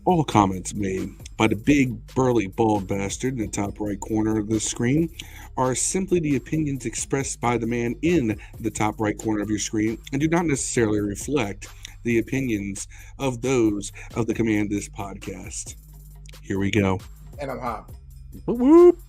All comments made by the big, burly, bald bastard in the top right corner of the screen are simply the opinions expressed by the man in the top right corner of your screen and do not necessarily reflect the opinions of those of the Command This podcast. Here we go. And I'm high. Whoop, whoop.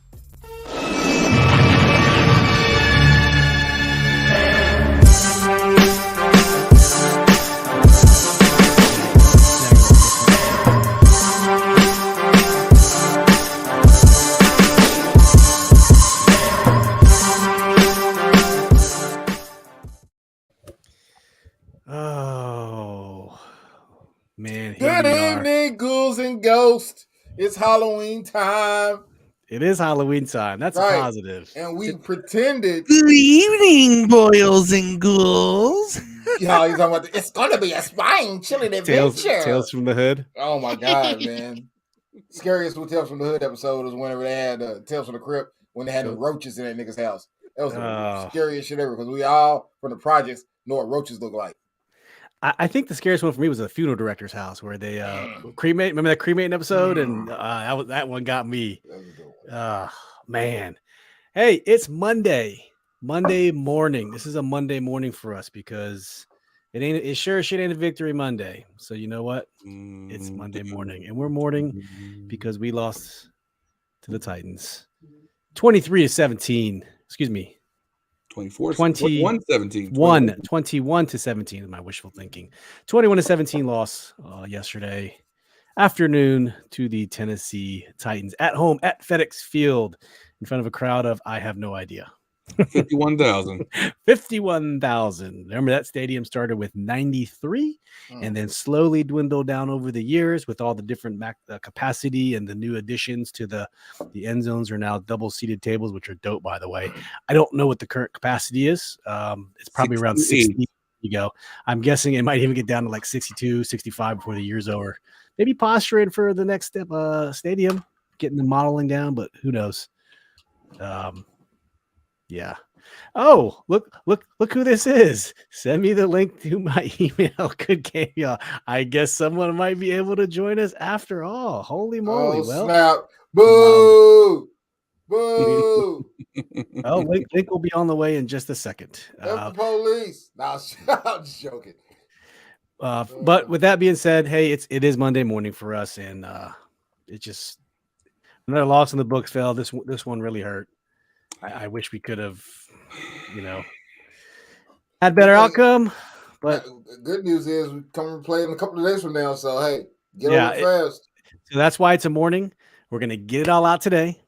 Oh, man. Here Good we are. evening, ghouls and ghosts. It's Halloween time. It is Halloween time. That's Right. a positive. And we pretended. Good evening, boils and ghouls. Yeah, he's talking about it's gonna be a spine chilling adventure. Tales from the Hood. Oh my god, man. Scariest with Tales from the Hood episode was whenever they had Tales from the Crypt when they had the roaches in that nigga's house. That was the scariest shit ever because we all from the projects know what roaches look like. I think the scariest one for me was the funeral director's house where they cremate. Remember that cremating episode? And that one got me. Man. Hey, it's Monday morning. This is a Monday morning for us because it sure shit ain't a victory Monday. So you know what? It's Monday morning, and we're mourning because we lost to the Titans, 23-17. Excuse me. 21-17 is my wishful thinking. 21-17 loss yesterday afternoon to the Tennessee Titans at home at FedEx Field in front of a crowd of I have no idea. 51,000. 51,000. Remember that stadium started with 93 and then slowly dwindled down over the years with all the different capacity and the new additions to the end zones are now double seated tables, which are dope, by the way. I don't know what the current capacity is. It's probably around 60. You go. I'm guessing it might even get down to like 62, 65 before the year's over. Maybe posturing for the next step stadium, getting the modeling down, but who knows? Yeah. Oh, look who this is. Send me the link to my email. Good game, y'all. I guess someone might be able to join us after all. Holy moly. Oh, snap. Boo! Boo! Oh, link will be on the way in just a second. The police. Nah, I'm just joking. But with that being said, hey, it is Monday morning for us, and it just another loss in the books, Phil. This one really hurt. I wish we could have, had better outcome. But good news is we come and play in a couple of days from now. So hey, get over it fast. So that's why it's a morning. We're gonna get it all out today.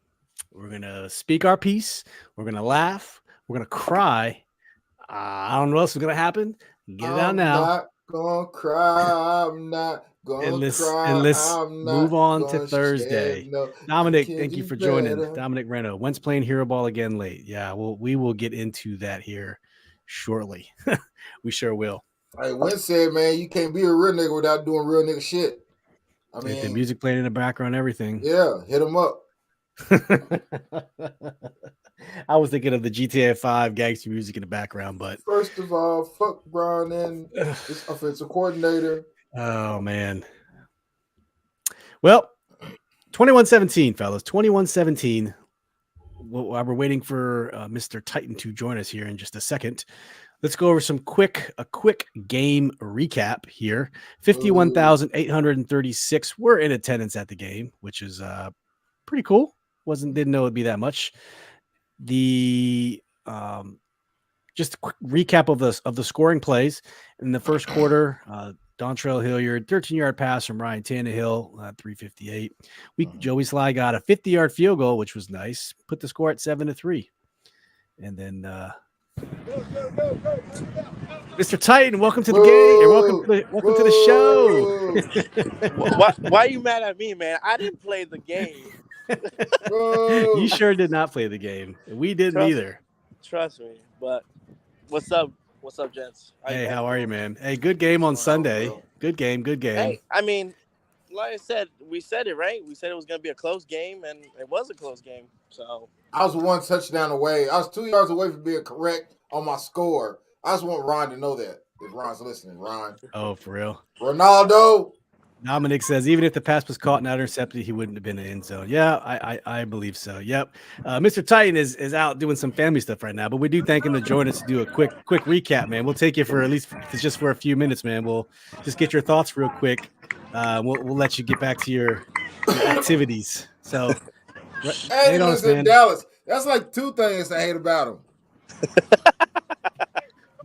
We're gonna speak our piece. We're gonna laugh. We're gonna cry. I don't know what else is gonna happen. Get it out now. I'm not gonna cry. I'm not gonna cry. And let's move on to Thursday. Dominic, thank you for joining. Dominic Reno. When's playing Hero Ball again late? Yeah, we will get into that here shortly. We sure will. Hey, Win said, man, you can't be a real nigga without doing real nigga shit. I mean, the music playing in the background, everything. Yeah, hit him up. I was thinking of the GTA 5 gangster music in the background, but first of all, fuck Brian and his offensive coordinator. Oh man. Well, 21-17, fellas. 21-17. While we're waiting for Mr. Titan to join us here in just a second, let's go over a quick game recap here. 51,836 were in attendance at the game, which is pretty cool. Didn't know it'd be that much. The just a quick recap of the scoring plays in the first quarter. Dontrell Hilliard, 13-yard pass from Ryan Tannehill, 358. Joey Sly got a 50-yard field goal, which was nice. Put the score at 7-3. And then Mr. Titan, welcome to the game. Welcome to the show. Why are you mad at me, man? I didn't play the game. You sure did not play the game. We didn't either. Trust me. But what's up? What's up, gents? Hey, how are you, man? Hey, good game on Sunday. Good game. Hey, I mean, like I said, we said it, right? We said it was going to be a close game, and it was a close game. So I was 1 touchdown away. I was 2 yards away from being correct on my score. I just want Ron to know that. If Ron's listening, Ron. Oh, for real? Ronaldo. Dominic says, even if the pass was caught and not intercepted, he wouldn't have been in the end zone. Yeah, I believe so. Yep. Mr. Titan is out doing some family stuff right now, but we do thank him to join us to do a quick recap, man. We'll take you for at least if it's just for a few minutes, man. We'll just get your thoughts real quick. We'll let you get back to your activities. So, hey, listen, Dallas. That's like two things I hate about him.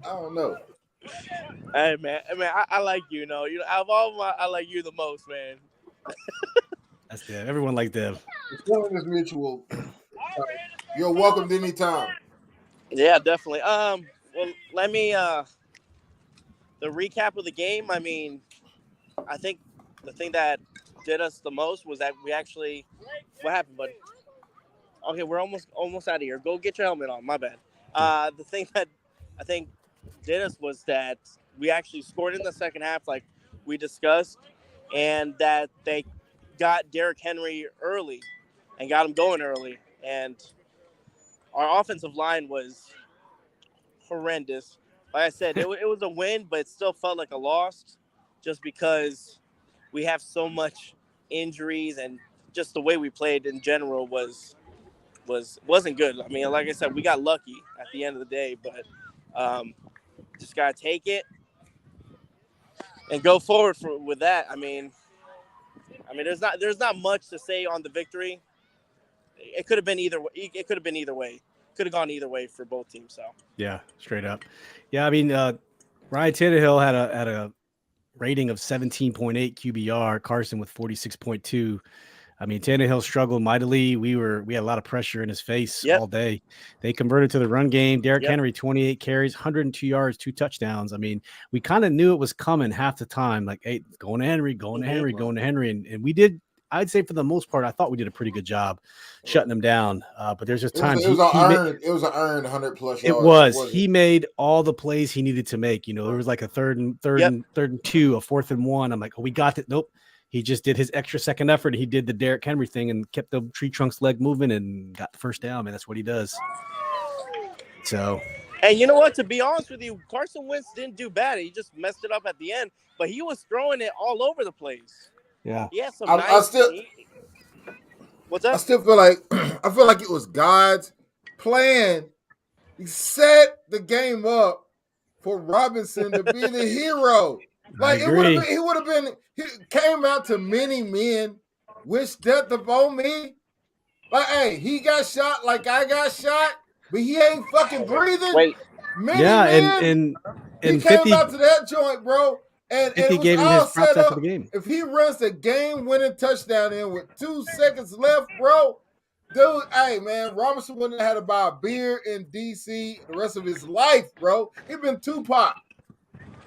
I don't know. Hey man, I like you. Out of all of my, I like you the most, man. That's Dev. Everyone likes Dev. It's one is mutual. You're welcome anytime. Yeah, definitely. Well, let me the recap of the game. I mean, I think the thing that did us the most was that we actually. What happened, buddy? Okay, we're almost out of here. Go get your helmet on. My bad. The thing that I think did us was that we actually scored in the second half, like we discussed, and that they got Derrick Henry early and got him going early. And our offensive line was horrendous. Like I said, it was a win, but it still felt like a loss just because we have so much injuries and just the way we played in general wasn't good. I mean, like I said, we got lucky at the end of the day, but just gotta take it and go forward with that. I mean, there's not much to say on the victory. It could have been either way. It could have been either way. Could have gone either way for both teams. So yeah, straight up. Yeah, I mean, Ryan Tannehill had a rating of 17.8 QBR. Carson with 46.2. I mean, Tannehill struggled mightily. We had a lot of pressure in his face all day. They converted to the run game. Derrick Henry, 28 carries, 102 yards, 2 touchdowns. I mean, we kind of knew it was coming half the time. Like, hey, going to Henry, going to Henry, going to Henry. And we did, I'd say for the most part, I thought we did a pretty good job shutting him down. But there's just times it was an earned 100 plus yards. He made all the plays he needed to make. There was like a third and 2, a 4th and 1. I'm like, oh, we got it. Nope. He just did his extra second effort. He did the Derrick Henry thing and kept the tree trunk's leg moving and got the first down, man. That's what he does. So, and you know what? To be honest with you, Carson Wentz didn't do bad. He just messed it up at the end, but he was throwing it all over the place. Yeah. He had some what's up? I still feel like it was God's plan. He set the game up for Robinson to be the hero. Like he would have been. He came out to many men, wished death upon me. Like, hey, he got shot like I got shot, but he ain't fucking breathing. Wait, many men. And he came out to that joint, bro. And he gave him his props after the game. If he runs the game-winning touchdown in with 2 seconds left, bro, dude, hey man, Robinson wouldn't have had to buy a beer in DC the rest of his life, bro. He'd been Tupac.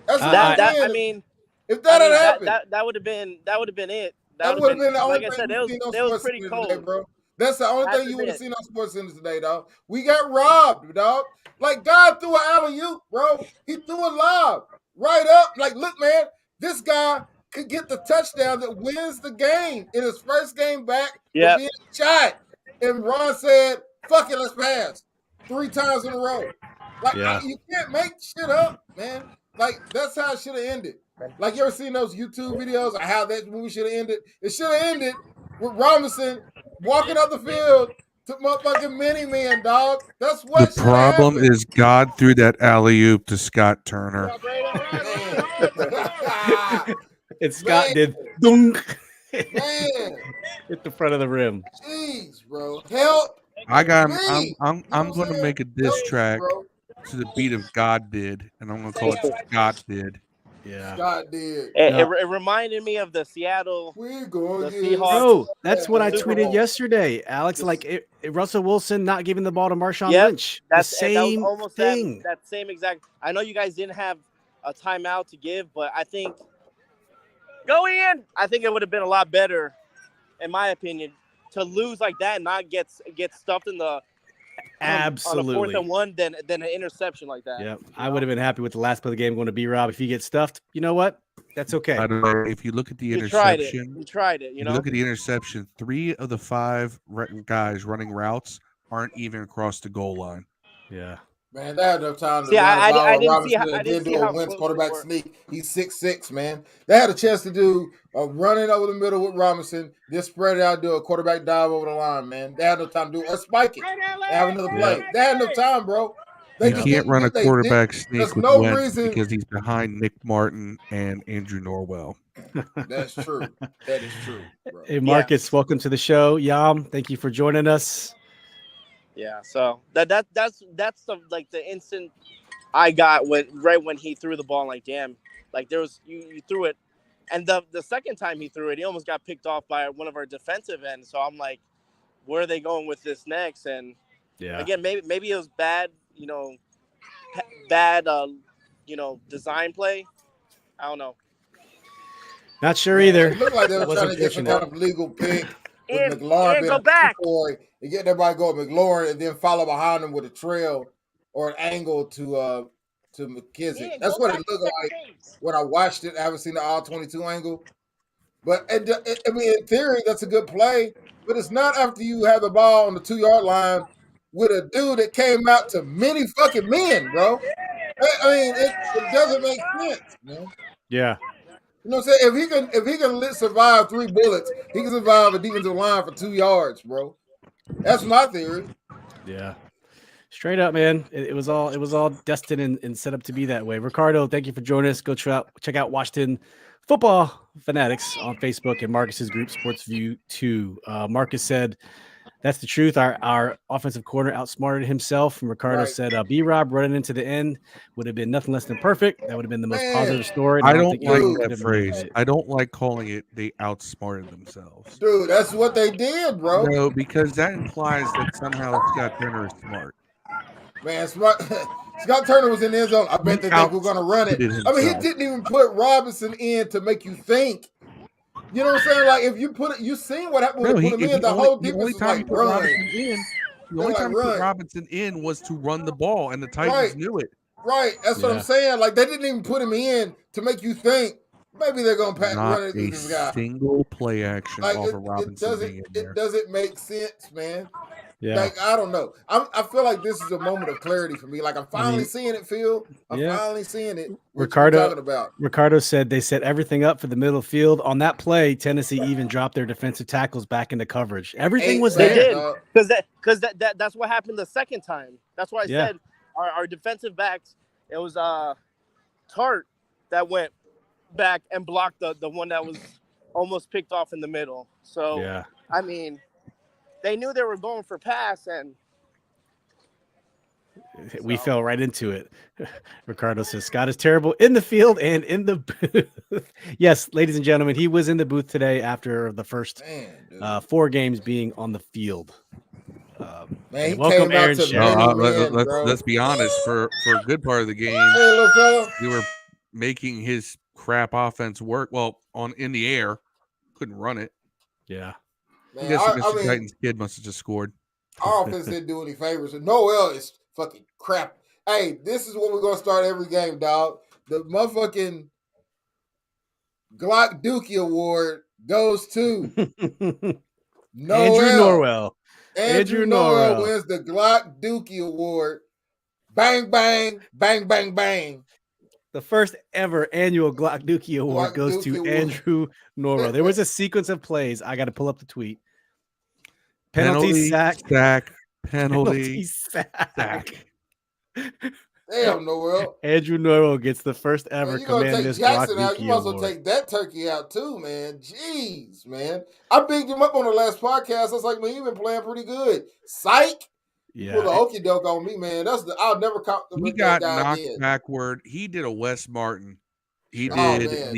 That's if that had happened, that would have been it. That would have been the only thing that was pretty cold, today, bro. That's the only thing you would have seen on Sports Center today, dog. We got robbed, dog. Like God threw an alley-oop, bro. He threw a lob right up. Like, look, man, this guy could get the touchdown that wins the game in his first game back for being shot. And Ron said, "Fuck it, let's pass 3 times in a row." Like, you can't make shit up, man. Like, that's how it should have ended. Like, you ever seen those YouTube videos of how that movie should have ended? It should have ended with Robinson walking up the field to motherfucking mini-man, dog. That's what the problem is God threw that alley-oop to Scott Turner. And Scott did dunk. Man. Hit the front of the rim. Jeez, bro. Help. I'm going to make a diss track to the beat of God Did, and I'm going to call it Scott Did. Yeah, God did. It reminded me of the Seattle. We're going the Seahawks. Oh, that's what I tweeted yesterday, Alex. Like Russell Wilson not giving the ball to Marshawn Lynch. That's the same that was almost thing. That same exact. I know you guys didn't have a timeout to give, but I think going in, I think it would have been a lot better, in my opinion, to lose like that and not get stuffed in the. Absolutely. On a 4th and 1 than an interception like that. Yeah, I would have been happy with the last play of the game going to B-Rob. If you get stuffed, you know what? That's okay. I don't know if you look at the interception. You tried it. You know. Look at the interception. 3 of the 5 guys running routes aren't even across the goal line. Yeah. Man, they had enough time to See, run a ball I with didn't see Robinson I and didn't then see do a how Wentz close they quarterback were. sneak. He's 6'6", man. They had a chance to do a running over the middle with Robinson, then spread it out, do a quarterback dive over the line, man. They had enough time to do or spike it. They have another play. They had enough time, bro. They You can't run a quarterback sneak There's with no Wentz reason. because he's behind Nick Martin and Andrew Norwell. That's true. That is true, bro. Hey, Marcus, Yeah. welcome to the show. Yam, thank you for joining us. Yeah, so that's the instant I got when he threw the ball. Like, damn, like there was you threw it, and the second time he threw it, he almost got picked off by one of our defensive ends. So I'm like, where are they going with this next? And again, maybe it was bad, bad, design play. I don't know. Not sure either. It looked like they That were was trying to get some unfortunate. kind of legal pick with And McLaurin being go a back. decoy and getting everybody go with McLaurin and then follow behind him with a trail or an angle to McKissick. And That's go what back it to looked second like base. when I watched it. I haven't seen the all 22 angle, but I mean, in theory, that's a good play. But it's not after you have the ball on the 2-yard line with a dude that came out to many fucking men, bro. I mean, it doesn't make sense, man. Yeah. You know what I'm saying? If he can survive 3 bullets, he can survive a defensive line for 2 yards, bro. That's my theory. Yeah. Straight up, man. It was all destined and set up to be that way. Ricardo, thank you for joining us. Go check out Washington Football Fanatics on Facebook and Marcus's group, Sports View 2. Marcus said, that's the truth. Our offensive corner outsmarted himself. And Ricardo said, B-Rob running into the end would have been nothing less than perfect. That would have been the most positive story. I don't like anyone that could have phrase. made it. I don't like calling it they outsmarted themselves. Dude, that's what they did, bro. No, because that implies that somehow Scott Turner is smart. Man, Scott Turner was in the end zone. I bet they think we're going to run it. I mean, he didn't even put Robinson in to make you think. You know what I'm saying? Like, if you put it, you seen what happened when they put him in. The whole defense was like, run. The only time he put Robinson in was to run the ball, and the Titans knew it. Right. That's what I'm saying. Like, they didn't even put him in to make you think maybe they're going to run it through this guy. Single play action off of Robinson being in there. It doesn't make sense, man. Yeah. Like, I don't know. I feel like this is a moment of clarity for me. Like, I'm finally seeing it, Phil. I'm finally seeing it. What you're talking about. Ricardo said they set everything up for the middle field. On that play, Tennessee even dropped their defensive tackles back into coverage. Everything was there. They did. Because that's what happened the second time. That's why I said our defensive backs, it was Tart that went back and blocked the one that was almost picked off in the middle. So, I mean, they knew they were going for pass, and we fell right into it. Ricardo says Scott is terrible in the field and in the booth. Yes, ladies and gentlemen, he was in the booth today after the first 4 games being on the field. Man, he welcome, came Aaron. Let's be honest. For a good part of the game, little fella, we were making his crap offense work. Well, in the air, couldn't run it. Yeah. Man, I guess Mr. Titans kid must have just scored. Our offense didn't do any favors. And Noel is fucking crap. Hey, this is what we're going to start every game, dog. The motherfucking Glock Dookie Award goes to Noel. Andrew Norwell. Andrew Norwell wins the Glock Dookie Award. Bang, bang, bang, bang, bang. The first ever annual Glock Dookie Award goes to Andrew Norwell. There was a sequence of plays. I got to pull up the tweet. Penalty, sack, penalty, sack. Damn, Noel. Andrew Norwell gets the first ever command this Glock Dookie Award. You might as well take that turkey out too, man. Jeez, man. I bigged him up on the last podcast. I was like, man, you've been playing pretty good. Psych. Yeah. Pull the okey doke on me, man. I'll never count the. He got knocked backward. He did a Wes Martin. He did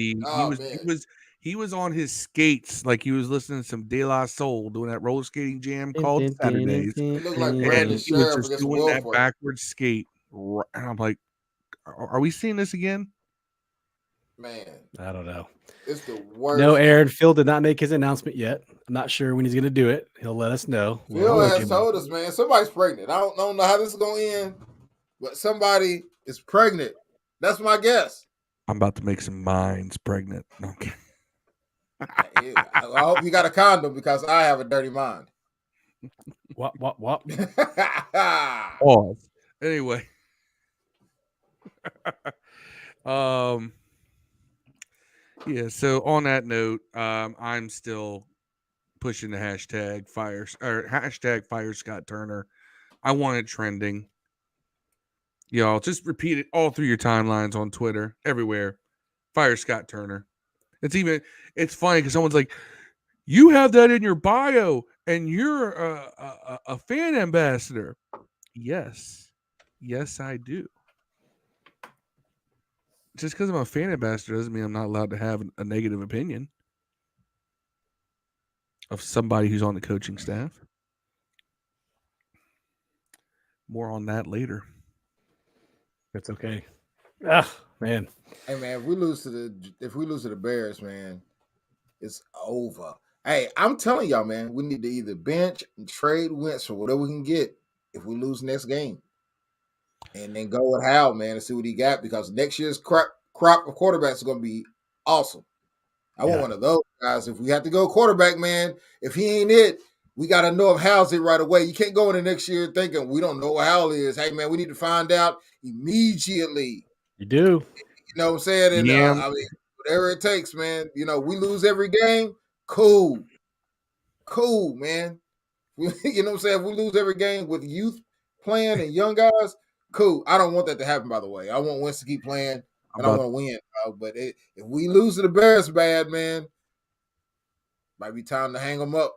he was on his skates like he was listening to some De La Soul doing that roller skating jam called Saturdays. It looked like and he was just doing that backward skate. And I'm like, are we seeing this again? Man, I don't know. It's the worst. No, Aaron. Phil did not make his announcement yet. I'm not sure when he's going to do it. He'll let us know. Phil has told us, man, somebody's pregnant. I don't know how this is going to end, but somebody is pregnant. That's my guess. I'm about to make some minds pregnant. Okay. I hope you got a condom because I have a dirty mind. What? Pause. Anyway. Yeah. So on that note, I'm still pushing the hashtag fire Scott Turner. I want it trending. Y'all just repeat it all through your timelines on Twitter, everywhere. Fire Scott Turner. It's funny because someone's like, you have that in your bio and you're a fan ambassador. Yes, I do. Just because I'm a fan ambassador doesn't mean I'm not allowed to have a negative opinion of somebody who's on the coaching staff. More on that later. That's okay. Ah, man. Hey man, if we lose to the Bears, man, it's over. Hey, I'm telling y'all, man, we need to either bench and trade Wentz for whatever we can get if we lose next game, and then go with Hal, man, and see what he got, because next year's crop of quarterbacks is going to be awesome. I want one of those guys. If we have to go quarterback, man, if he ain't it, we got to know if Hal's it right away. You can't go into next year thinking we don't know what Hal is. Hey, man, we need to find out immediately. You do. You know what I'm saying? And I mean, whatever it takes, man. You know, we lose every game. Cool, man. You know what I'm saying? If we lose every game with youth playing and young guys, cool. I don't want that to happen, by the way. I want Wentz to keep playing, and I want to win. But if we lose to the Bears bad, man, might be time to hang them up.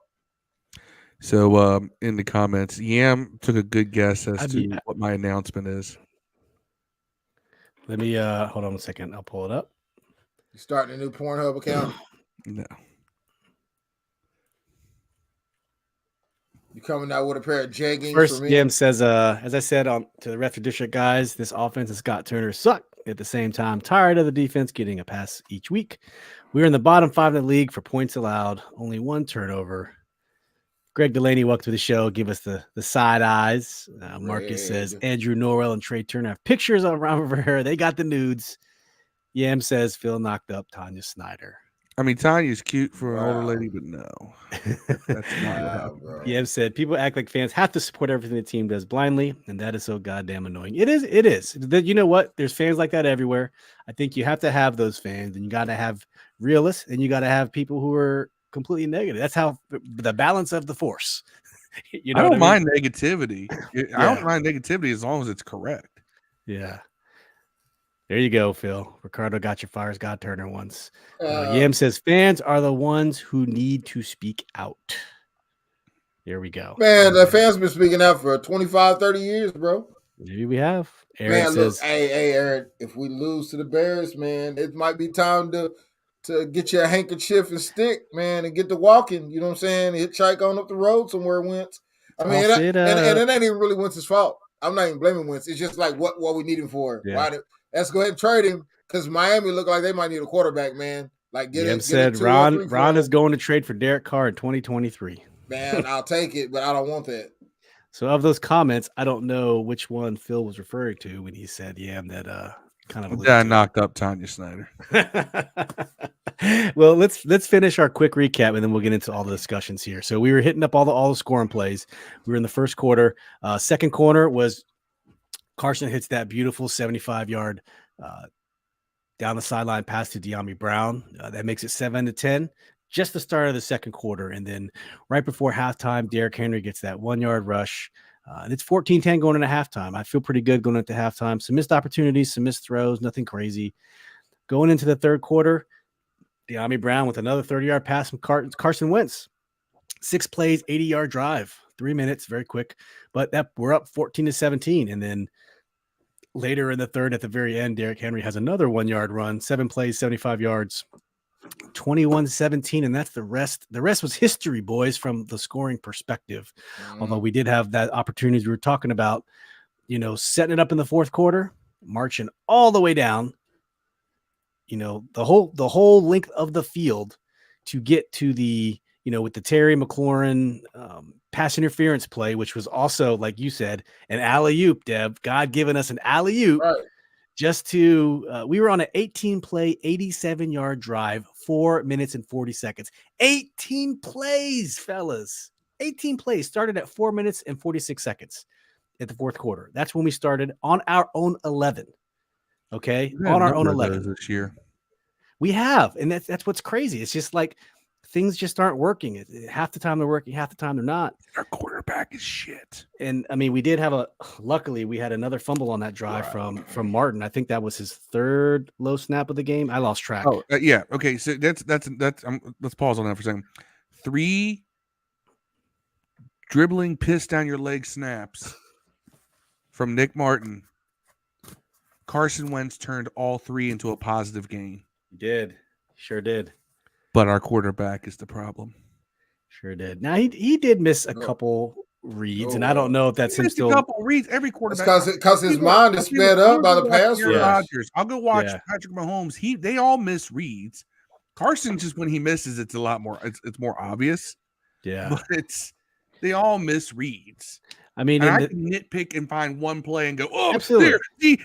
So in the comments, Yam took a good guess as to what my announcement is. Let me hold on a second. I'll pull it up. You starting a new Pornhub account? No. You coming out with a pair of jeggings? First, Yam says, as I said to the Retro District guys, this offense and Scott Turner suck. At the same time, tired of the defense getting a pass each week. We're in the bottom 5 of the league for points allowed. Only 1 turnover. Greg Delaney, welcome to the show. Give us the side eyes. Marcus says Andrew Norwell and Trey Turner have pictures around over here. They got the nudes. Yam says Phil knocked up Tanya Snyder. I mean, Tanya's cute for an older lady, but no. That's not what happened. Yam said people act like fans have to support everything the team does blindly, and that is so goddamn annoying. It is. You know what? There's fans like that everywhere. I think you have to have those fans, and you got to have realists, and you got to have people who are completely negative. That's how the balance of the force. You know, I don't mind negativity. I don't mind negativity as long as it's correct. Yeah. There you go, Phil. Ricardo got your fire Scott Turner once. Yam says fans are the ones who need to speak out. There we go. Man, the fans been speaking out for 25, 30 years, bro. Maybe we have. Aaron man, says, look, hey, Aaron, if we lose to the Bears, man, it might be time to get you a handkerchief and stick, man, and get to walking. You know what I'm saying? Hitchhike on up the road somewhere, Wentz. I mean, and it ain't even really Wentz's fault. I'm not even blaming Wentz. It's just like what we need him for. Yeah. Let's go ahead and trade him, because Miami look like they might need a quarterback, man. Like Ron is going to trade for Derek Carr in 2023. Man, I'll take it, but I don't want that. So of those comments, I don't know which one Phil was referring to when he said, that kind of knocked up Tanya Snyder. Well, let's finish our quick recap, and then we'll get into all the discussions here. So we were hitting up all the scoring plays. We were in the first quarter. Second quarter was Carson hits that beautiful 75-yard down the sideline pass to De'Ami Brown. That makes it 7-10. Just the start of the second quarter. And then right before halftime, Derrick Henry gets that 1-yard rush. And it's 14-10 going into halftime. I feel pretty good going into halftime. Some missed opportunities, some missed throws, nothing crazy. Going into the third quarter, De'Ami Brown with another 30-yard pass from Carson Wentz. 6 plays, 80-yard drive, 3 minutes, very quick. But we're up 14-17. And then later in the third, at the very end, Derrick Henry has another 1-yard run, 7 plays, 75 yards, 21-17, and that's the rest. The rest was history, boys, from the scoring perspective. Although we did have that opportunity we were talking about, setting it up in the fourth quarter, marching all the way down, the whole length of the field to get to the, with the Terry McLaurin pass interference play, which was also, like you said, an alley-oop, Deb. God giving us an alley-oop. Right. Just to, we were on an 18-play, 87-yard drive, 4 minutes and 40 seconds. 18 plays, fellas. 18 plays started at 4 minutes and 46 seconds at the fourth quarter. That's when we started on our own 11. Okay, We've had on a our own number of those 11 this year. we have, and that's what's crazy. It's just like things just aren't working. Half the time they're working, half the time they're not. Our quarterback is shit. And I mean, we did have luckily we had another fumble on that drive from Martin. I think that was his third low snap of the game. I lost track. Oh, yeah. Okay, so that's let's pause on that for a second. 3 dribbling piss down your leg snaps from Nick Martin. Carson Wentz turned all 3 into a positive gain. He did. Sure did. But our quarterback is the problem. Sure did. Now he did miss a couple reads, and I don't know if that's him still. A couple reads. Every quarterback, because his mind is sped up by the pass rush. Rodgers. I'll go watch Patrick Mahomes. They all miss reads. Carson, just when he misses, it's a lot more. It's more obvious. Yeah, but they all miss reads. I mean, I can nitpick and find one play and go, oh, absolutely.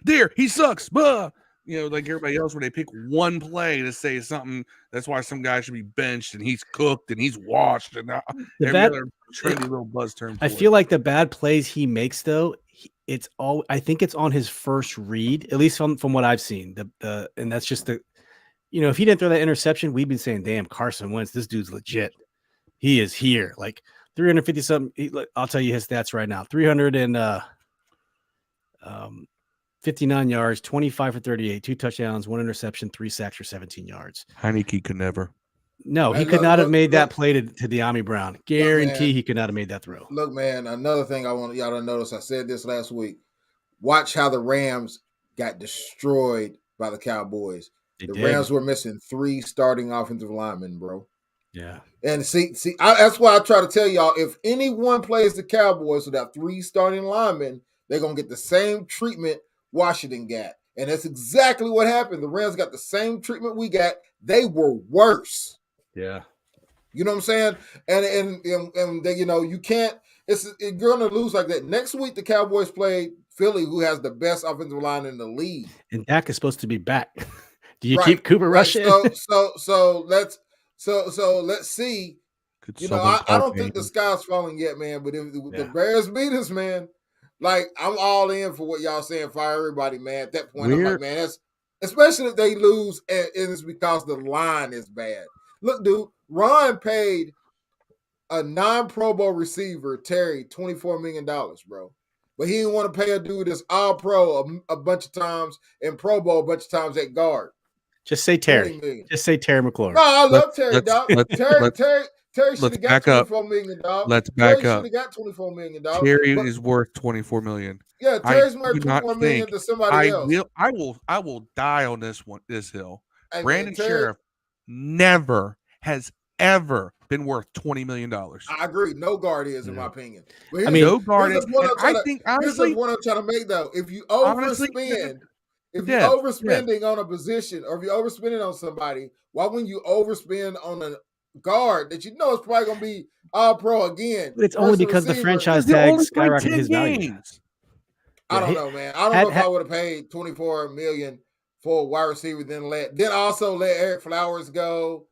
there, he sucks. Buh. You know, like everybody else, where they pick one play to say something. That's why some guy should be benched and he's cooked and he's washed and every other trendy little buzz term. I feel like the bad plays he makes, though, I think it's on his first read, at least from what I've seen. And that's just if he didn't throw that interception, we'd been saying, damn, Carson Wentz, this dude's legit. He is here. Like 350 something. I'll tell you his stats right now. 359 yards, 25 for 38, 2 touchdowns, 1 interception, 3 sacks for 17 yards. Heineke could never. No, he could not have made that play to De'Ami Brown. Guarantee he could not have made that throw. Look, man, another thing I want y'all to notice, I said this last week. Watch how the Rams got destroyed by the Cowboys. Rams were missing 3 starting offensive linemen, bro. Yeah. And see, that's why I try to tell y'all, if anyone plays the Cowboys without 3 starting linemen, they're going to get the same treatment Washington got. And that's exactly what happened. The Rams got the same treatment we got. They were worse. Yeah. You know what I'm saying? And they, you can't, you're going to lose like that. Next week, the Cowboys play Philly, who has the best offensive line in the league. And Dak is supposed to be back. Do you keep Cooper Rush in? So let's see. I don't think the sky's falling yet, man. But if the Bears beat us, man, like I'm all in for what y'all saying. Fire everybody, man. At that point, I'm like, man, that's especially if they lose, and it's because the line is bad. Look, dude, Ron paid a non-Pro Bowl receiver, Terry, $24 million, bro. But he didn't want to pay a dude that's all pro a bunch of times and Pro Bowl a bunch of times at guard. Just say Terry. Just say Terry McLaurin. No, I love Terry, dog. Terry should have got $24 million. Let's back up. Terry should have got $24 million. Terry is worth $24 million. Yeah, Terry's worth $24 million to somebody else. I will die on this hill. Brandon Sheriff never has ever been worth $20 million. I agree. No guard is, in my opinion. But no guard is. I think honestly, here's what I'm trying to make though. If you overspend, if you're overspending on a position, or if you're overspending on somebody, why wouldn't you overspend on a guard that you know is probably going to be all pro again? But it's only because the franchise tag skyrocketed his value. I don't know, man. I don't know if I would have paid $24 million for a wide receiver, then also let Eric Flowers go.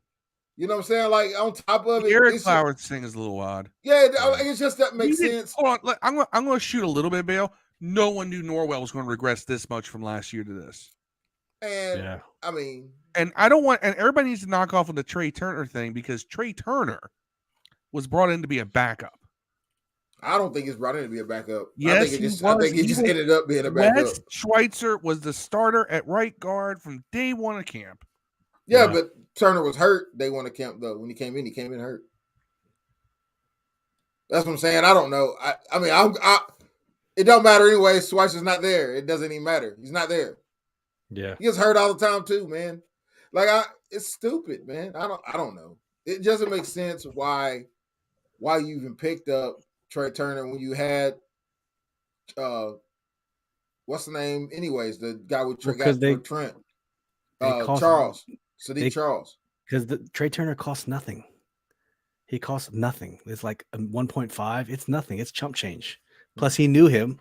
You know what I'm saying? Like on top of it, Eric Flowers thing is a little odd. Yeah, it's just that makes sense. Hold on, I'm going to shoot a little bit, Bale. No one knew Norwell was going to regress this much from last year to this. And I mean, and I don't want, and everybody needs to knock off on the Trey Turner thing because Trey Turner was brought in to be a backup. I don't think he's brought in to be a backup. Yes, I think he just ended up being a backup. Wes Schweitzer was the starter at right guard from day one of camp. Yeah, but Turner was hurt day one of camp though. When he came in hurt. That's what I'm saying. I don't know. I mean, it don't matter anyway. Schweitzer's not there. It doesn't even matter. He's not there. Yeah, he gets hurt all the time too, man. Like it's stupid, man. I don't know. It doesn't make sense why you even picked up Trey Turner when you had what's the name? Anyways, the guy with Trent. Charles. Sadiq Charles. Because the Trey Turner costs nothing. He costs nothing. It's like 1.5. It's nothing. It's chump change. Plus, he knew him.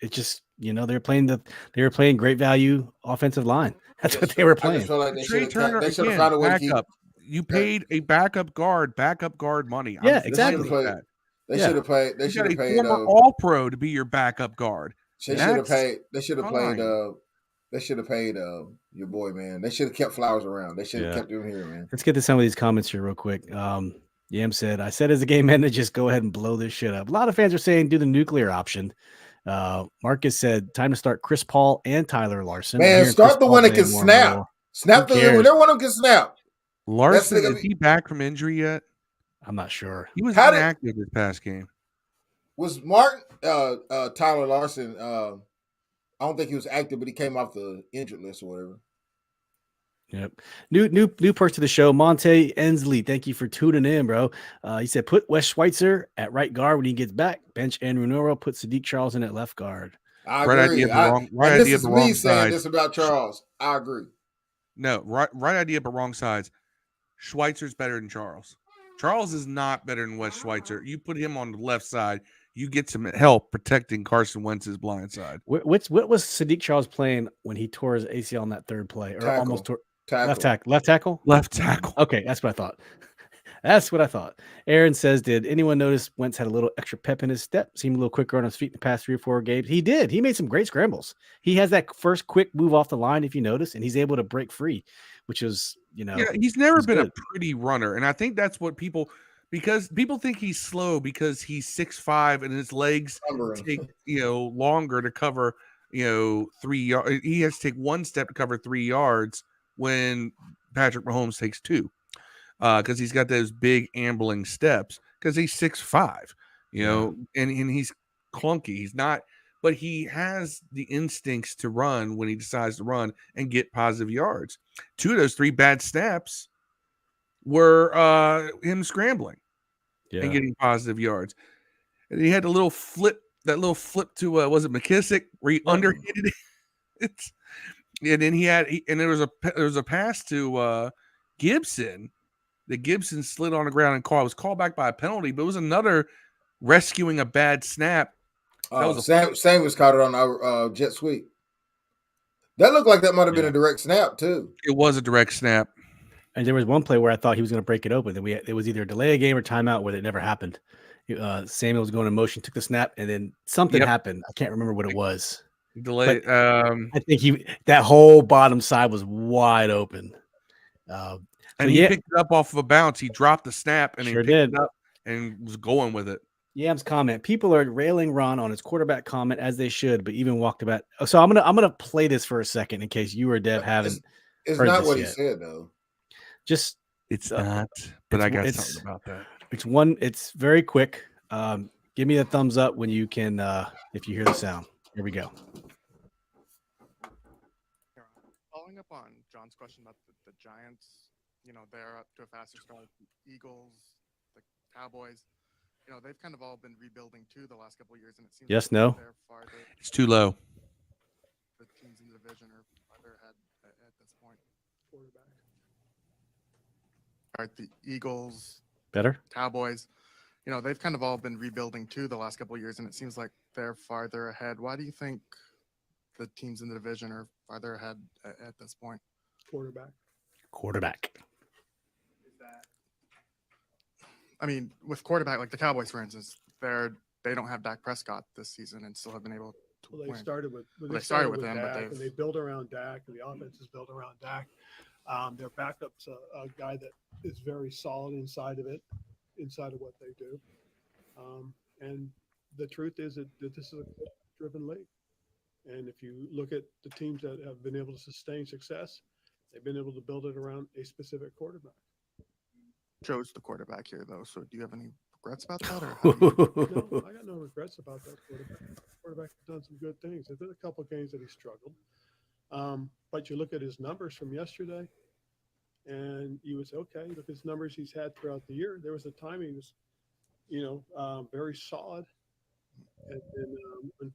It just, they were playing great value offensive line. That's what they were playing. I just feel like Trey Turner again, found a way backup. You paid a backup guard money. Yeah, exactly. They should have paid. They should have paid former All-Pro to be your backup guard. They should have paid. They should have paid your boy, man. They should have kept Flowers around. They should have kept him here, man. Let's get to some of these comments here real quick. Yam said, I said as a game ended, just go ahead and blow this shit up. A lot of fans are saying do the nuclear option. Marcus said, time to start Chris Paul and Tyler Larson. Man, start the one that can snap. Snap the one. Everyone of them can snap. Larson, is he back from injury yet? I'm not sure. He was inactive this past game. Was Martin Tyler Larson? I don't think he was active, but he came off the injured list or whatever. Yep. New perk to the show. Monte Ensley, thank you for tuning in, bro. He said put Wes Schweitzer at right guard when he gets back. Bench Andrew Norrell. Put Sadiq Charles in at left guard. I agree. This is me saying this about Charles. I agree. No, right idea, but wrong sides. Schweitzer's better than Charles. Charles is not better than Wes Schweitzer. You put him on the left side, you get some help protecting Carson Wentz's blind side. What was Sadiq Charles playing when he tore his ACL on that third play, or almost tore? Left tackle. Left tackle. Okay, that's what I thought. That's what I thought. Aaron says, did anyone notice Wentz had a little extra pep in his step? Seemed a little quicker on his feet in the past 3 or 4 games. He did. He made some great scrambles. He has that first quick move off the line, if you notice, and he's able to break free, which is, he's never been a pretty runner. And I think that's what because people think he's slow because he's 6'5" and his legs take, longer to cover, 3 yards. He has to take 1 step to cover 3 yards when Patrick Mahomes takes 2. Because he's got those big ambling steps because he's 6'5", and he's clunky. He's not, but he has the instincts to run when he decides to run and get positive yards. 2 of those 3 bad snaps were him scrambling and getting positive yards. And he had that little flip to was it McKissick where he underhit it. And then there was a pass to Gibson. The Gibson slid on the ground and was called back by a penalty, but it was another rescuing a bad snap. Sam was caught it on our jet sweep. That looked like that might have been a direct snap too. It was a direct snap. And there was one play where I thought he was going to break it open. Then it was either a delay a game or timeout where it never happened. Samuel was going in motion, took the snap, and then something happened. I can't remember what it was. Delay. I think that whole bottom side was wide open. And he picked it up off of a bounce. He dropped the snap and he picked it up and was going with it. Yam's comment. People are railing Ron on his quarterback comment as they should, but even walked about. So I'm gonna play this for a second in case you or Dev haven't. It's not what he said though. It's not. But I got something about that. It's very quick. Give me a thumbs up when you can, if you hear the sound. Here we go. Following up on John's question about the Giants. They're up to a faster start. The Eagles, the Cowboys, they've kind of all been rebuilding too the last couple of years, and it seems they're farther. It's too low. The teams in the division are farther ahead at this point. Quarterback. All right, the Eagles, better. Cowboys, they've kind of all been rebuilding too the last couple of years, and it seems like they're farther ahead. Why do you think the teams in the division are farther ahead at this point? Quarterback. I mean, with quarterback like the Cowboys, for instance, they don't have Dak Prescott this season and still have been able to win. They started with him, Dak, and they built around Dak, and the offense is built around Dak. Their backup's a guy that is very solid inside of what they do. And the truth is that this is a driven league. And if you look at the teams that have been able to sustain success, they've been able to build it around a specific quarterback. Chose the quarterback here, though. So do you have any regrets about that? No, I got no regrets about that quarterback. The quarterback has done some good things. There's been a couple of games that he struggled. But you look at his numbers from yesterday, and you would say, okay, look at his numbers he's had throughout the year. There was a time he was, very solid. And then,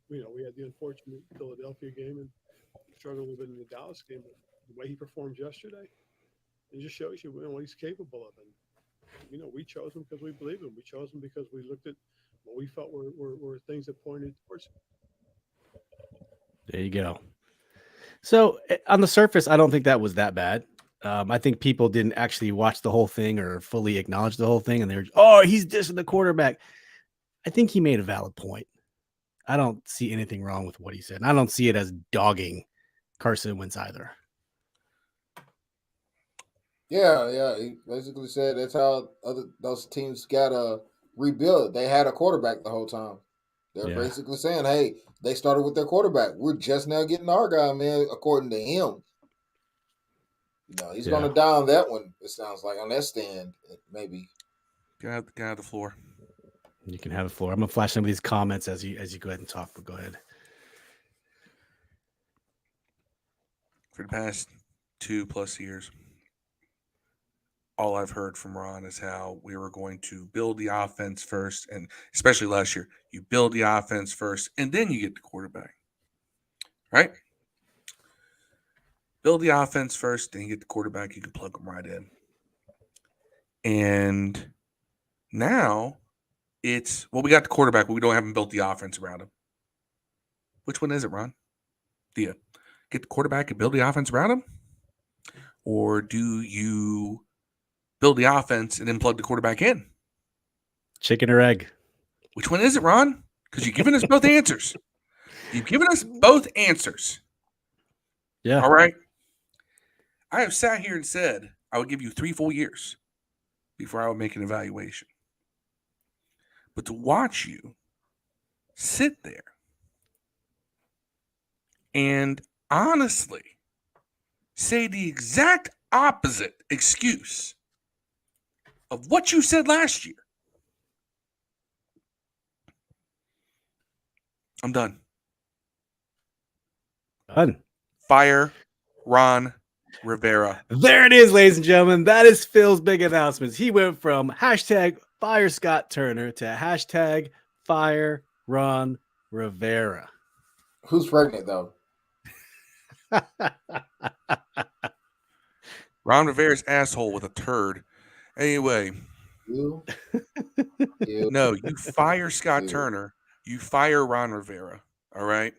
we had the unfortunate Philadelphia game and struggled a little bit in the Dallas game. But the way he performed yesterday, it just shows you what he's capable of. And, we chose him because we believe him. We chose him because we looked at what we felt were things that pointed towards him. There you go. So on the surface, I don't think that was that bad. I think people didn't actually watch the whole thing or fully acknowledge the whole thing. And they're, he's dissing the quarterback. I think he made a valid point. I don't see anything wrong with what he said. And I don't see it as dogging Carson Wentz either. Yeah. He basically said that's how those teams got to rebuild. They had a quarterback the whole time. They're basically saying, hey, they started with their quarterback. We're just now getting our guy, man, according to him. He's going to die on that one, it sounds like, on that stand, maybe. Get out the floor. You can have the floor. I'm going to flash some of these comments as you go ahead and talk, but go ahead. For the past 2+ years, all I've heard from Ron is how we were going to build the offense first, and especially last year, you build the offense first, and then you get the quarterback. Right? Build the offense first, then you get the quarterback, you can plug them right in. And now it's, we got the quarterback, but we haven't built the offense around him. Which one is it, Ron? Do you get the quarterback and build the offense around him? Or do you build the offense and then plug the quarterback in? Chicken or egg? Which one is it, Ron? Because you've given us both answers. You've given us both answers. Yeah. All right. I have sat here and said I would give you 3 full years before I would make an evaluation. But to watch you sit there and honestly say the exact opposite excuse of what you said last year, I'm done. Done. Fire Ron Rivera. There it is, ladies and gentlemen. That is Phil's big announcements. He went from hashtag fire Scott Turner to hashtag fire Ron Rivera. Who's pregnant, though? Ron Rivera's asshole with a turd. Anyway. You? No, you fire Scott Turner. You fire Ron Rivera. All right?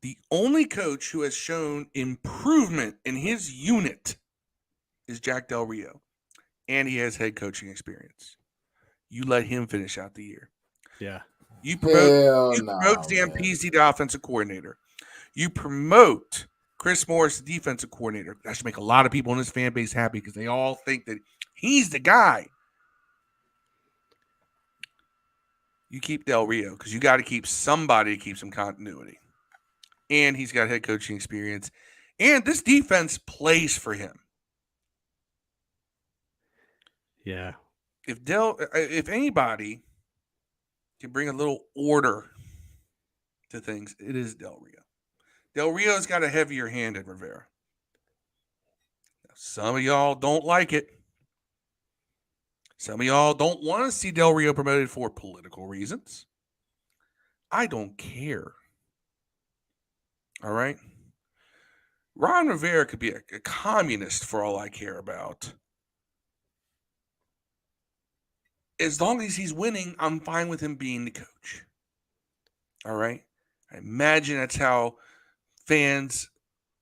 The only coach who has shown improvement in his unit is Jack Del Rio, and he has head coaching experience. You let him finish out the year. Yeah. You promote Zampese, the offensive coordinator. You promote Chris Morris, the defensive coordinator. That should make a lot of people in this fan base happy because they all think that he's the guy. You keep Del Rio because you got to keep somebody to keep some continuity. And he's got head coaching experience. And this defense plays for him. Yeah. If anybody can bring a little order to things, it is Del Rio. Del Rio's got a heavier hand than Rivera. Now, some of y'all don't like it. Some of y'all don't want to see Del Rio promoted for political reasons. I don't care. All right? Ron Rivera could be a communist for all I care about. As long as he's winning, I'm fine with him being the coach. All right? I imagine that's how fans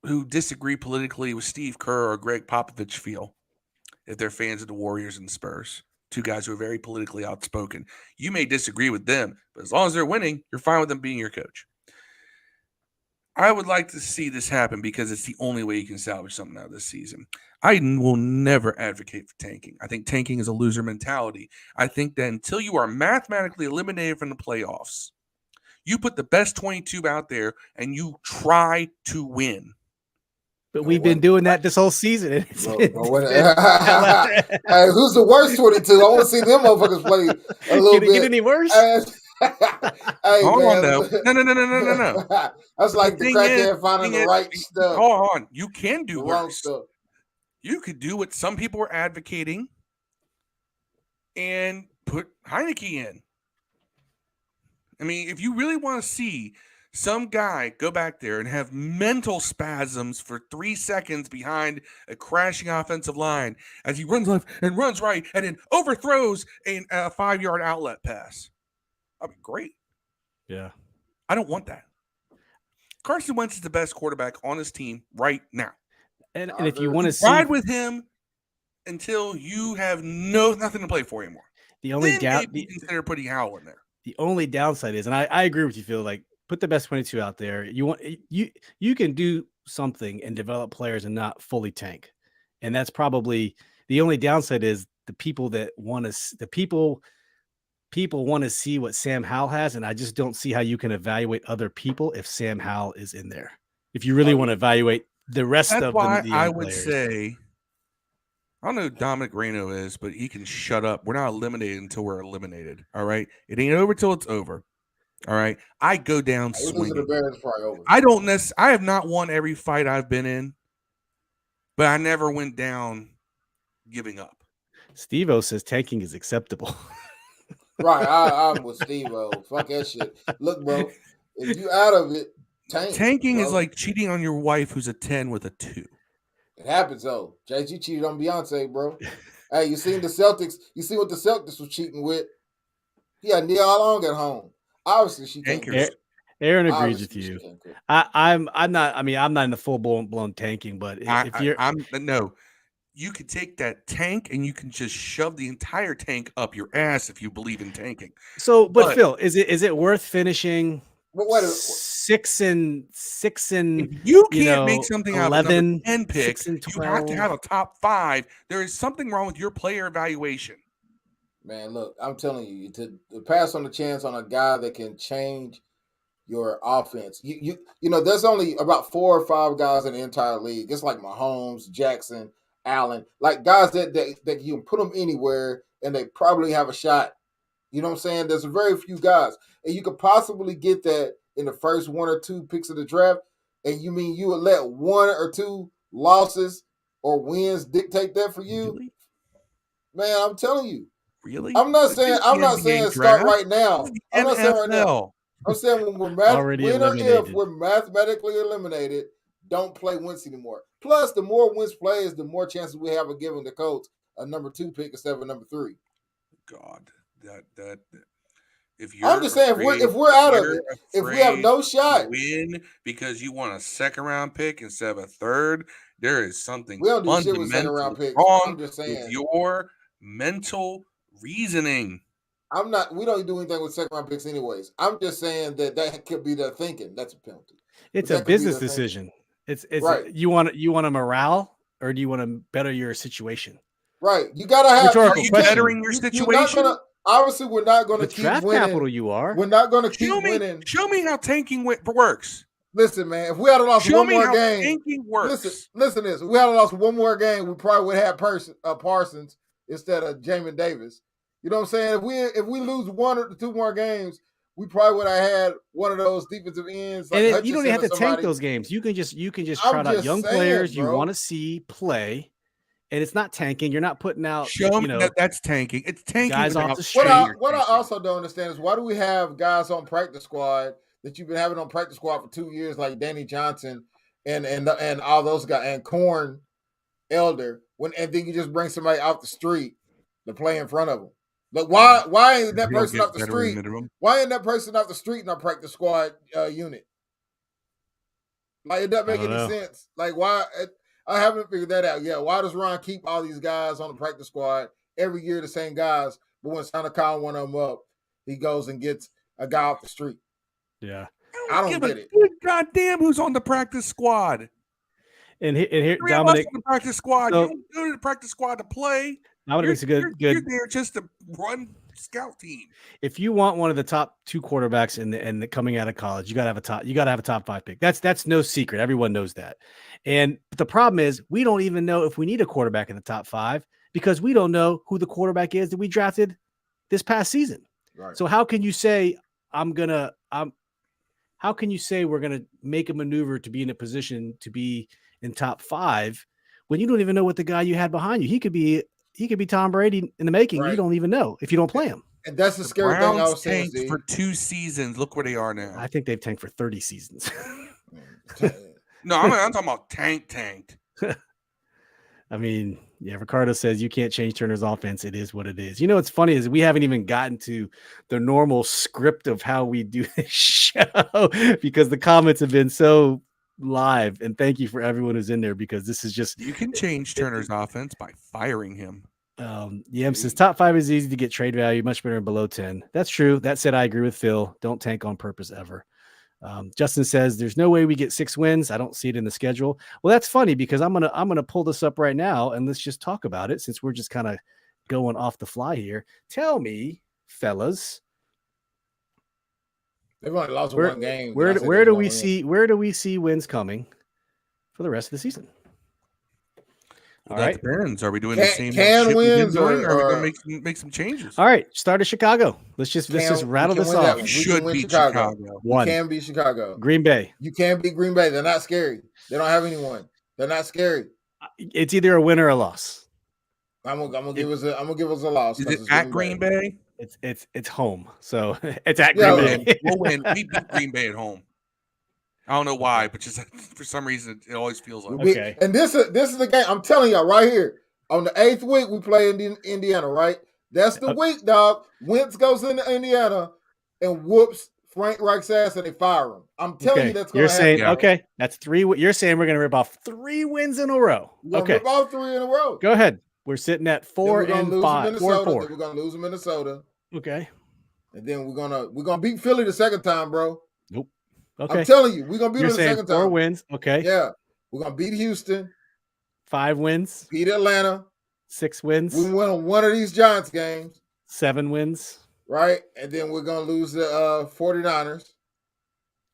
who disagree politically with Steve Kerr or Greg Popovich feel if they're fans of the Warriors and Spurs. 2 guys who are very politically outspoken. You may disagree with them, but as long as they're winning, you're fine with them being your coach. I would like to see this happen because it's the only way you can salvage something out of this season. I will never advocate for tanking. I think tanking is a loser mentality. I think that until you are mathematically eliminated from the playoffs, you put the best 22 out there and you try to win. But we've been doing that this whole season. Hey, who's the worst 22? I want to see them motherfuckers play a little bit. Get any worse? Hey, hold man. on, though. No. That's like the crackhead finding the right stuff. Hold on. You can do the wrong worse. Stuff. You could do what some people are advocating and put Heineke in. I mean, if you really want to see some guy go back there and have mental spasms for 3 seconds behind a crashing offensive line as he runs left and runs right and then overthrows a 5-yard outlet pass, that'd be great. Yeah. I don't want that. Carson Wentz is the best quarterback on his team right now. And if you want to see, ride with him until you have nothing to play for anymore. The only then maybe consider putting Howell in there. The only downside is, and I agree with you, Phil, like Put the best 22 out there. You can do something and develop players and not fully tank. And that's probably the only downside is the people that want to people want to see what Sam Howell has, and I just don't see how you can evaluate other people if Sam Howell is in there. If you really want to evaluate the rest That's of why the I young would players. say, I don't know who Dominic Reno is, but he can shut up. We're not eliminated until we're eliminated. All right, it ain't over till it's over. All right, I go down swinging. I have not won every fight I've been in, but I never went down giving up. Steve-O says tanking is acceptable. Right, I'm with Steve-O. Fuck that shit. Look, bro, if you out of it, tanking is like cheating on your wife who's a 10 with a 2. It happens though. JG cheated on Beyonce, bro. Hey, you seen the Celtics? You see what the Celtics was cheating with? He had Neil Long at home. Obviously, she can't. Aaron agrees with you. I'm not. I mean, I'm not in the full blown tanking, but if you're, no. You could take that tank and you can just shove the entire tank up your ass if you believe in tanking. So, but Phil, is it worth finishing six and if you can't make something 11, out of a 10 pick, 6 and 12. You have to have a top 5. There is something wrong with your player evaluation. Man, look, I'm telling you, to pass on the chance on a guy that can change your offense. You know, there's only about 4 or 5 guys in the entire league. It's like Mahomes, Jackson, Allen, like guys that you can put them anywhere and they probably have a shot. You know what I'm saying? There's very few guys, and you could possibly get that in the first 1 or 2 picks of the draft. And you mean you would let 1 or 2 losses or wins dictate that for you? Really? Man, I'm telling you. Really? I'm not saying start right now. I'm not saying right now. I'm saying when we're mathematically eliminated, don't play Wentz anymore. Plus, the more Wentz plays, the more chances we have of giving the coach a number 2 pick instead of number 3. God, that if you're I'm just saying if we're out of it, if we have no shot, win because you want a 2nd round pick instead of a 3rd, there is something we don't do shit with 2nd round picks. wrong I'm just saying with your mental reasoning. We don't do anything with 2nd round picks anyways. I'm just saying that could be their thinking. That's a penalty. It's a business decision. It's right. You want a morale or do you want to better your situation? Right. You gotta have. Are you bettering your situation? Obviously, we're not going to keep draft winning. Capital you are. We're not going to keep winning. Show me how tanking works. Listen, man. If we had lost one more game, tanking works. Listen to this. If we had lost one more game, we probably would have Parsons instead of Jamin Davis. You know what I'm saying? If we lose 1 or 2 more games, we probably would have had one of those defensive ends. Like and you don't even have to tank those games. You can just trot out young players you want to see play. And it's not tanking. You're not putting out. Show me that's tanking. It's tanking. Guys off the street. What I also don't understand is why do we have guys on practice squad that you've been having on practice squad for 2 years, like Danny Johnson and all those guys and Corn Elder, and then you just bring somebody off the street to play in front of them. Like why ain't that person off the street? Why ain't that person off the street in our practice squad unit? Like it doesn't make any sense. Like why? I haven't figured that out yet. Why does Ron keep all these guys on the practice squad every year, the same guys, but when it's time to call one of them up, he goes and gets a guy off the street? Yeah. I don't get it. Goddamn, who's on the practice squad? And here Dominic, on the practice squad. You don't go to the practice squad to play. Dominic's good. You're there just to run scout team. If you want one of the top 2 quarterbacks in the coming out of college, you gotta have a top 5 pick. That's no secret. Everyone knows that. And the problem is we don't even know if we need a quarterback in the top 5 because we don't know who the quarterback is that we drafted this past season. Right. So how can you say how can you say we're gonna make a maneuver to be in a position to be in top 5 when you don't even know what the guy you had behind you? He could be Tom Brady in the making. Right. You don't even know if you don't play him. And that's the scary thing I was saying. Tanked for 2 seasons. Look where they are now. I think they've tanked for 30 seasons. No, I'm talking about tanked. I mean, yeah, Ricardo says you can't change Turner's offense. It is what it is. You know what's funny is we haven't even gotten to the normal script of how we do this show because the comments have been so live. And thank you for everyone who's in there because this is just you can change Turner's offense by firing him. Yem says top 5 is easy to get trade value, much better than below 10. That's true. That said, I agree with Phil. Don't tank on purpose ever. Justin says there's no way we get 6 wins. I don't see it in the schedule. Well, that's funny because I'm gonna pull this up right now and let's just talk about it since we're just kind of going off the fly here. Tell me, fellas, They've only lost one game. Where do we see wins coming for the rest of the season? Well, that depends. Are we doing the same shit wins or are we going to make some changes? All right, start at Chicago. Let's just rattle this off. We should beat Chicago. You can beat Chicago. Green Bay. You can beat Green Bay. They're not scary. They don't have anyone. They're not scary. It's either a win or a loss. I'm gonna give us a loss. Is it at Green Bay? It's home, so it's at Green Bay. We'll win. We beat Green Bay at home. I don't know why, but just for some reason, it always feels like okay. And this is the game. I'm telling y'all right here. On the 8th week, we play in Indiana, right? That's the week, dog. Wentz goes into Indiana and whoops Frank Reich's ass, and they fire him. I'm telling you, that's going to happen. You're saying okay? That's 3. You're saying we're going to rip off 3 wins in a row. Okay, rip off 3 in a row. Go ahead. We're sitting at 4 and 5. 4 and 4. Then we're going to lose to Minnesota. Okay. And then we're gonna beat Philly the second time, bro. Nope. Okay. I'm telling you, we're gonna beat them the second time. 4 wins. Okay. Yeah. We're gonna beat Houston. 5 wins. Beat Atlanta. 6 wins. We win one of these Giants games. 7 wins. Right. And then we're gonna lose the 49ers.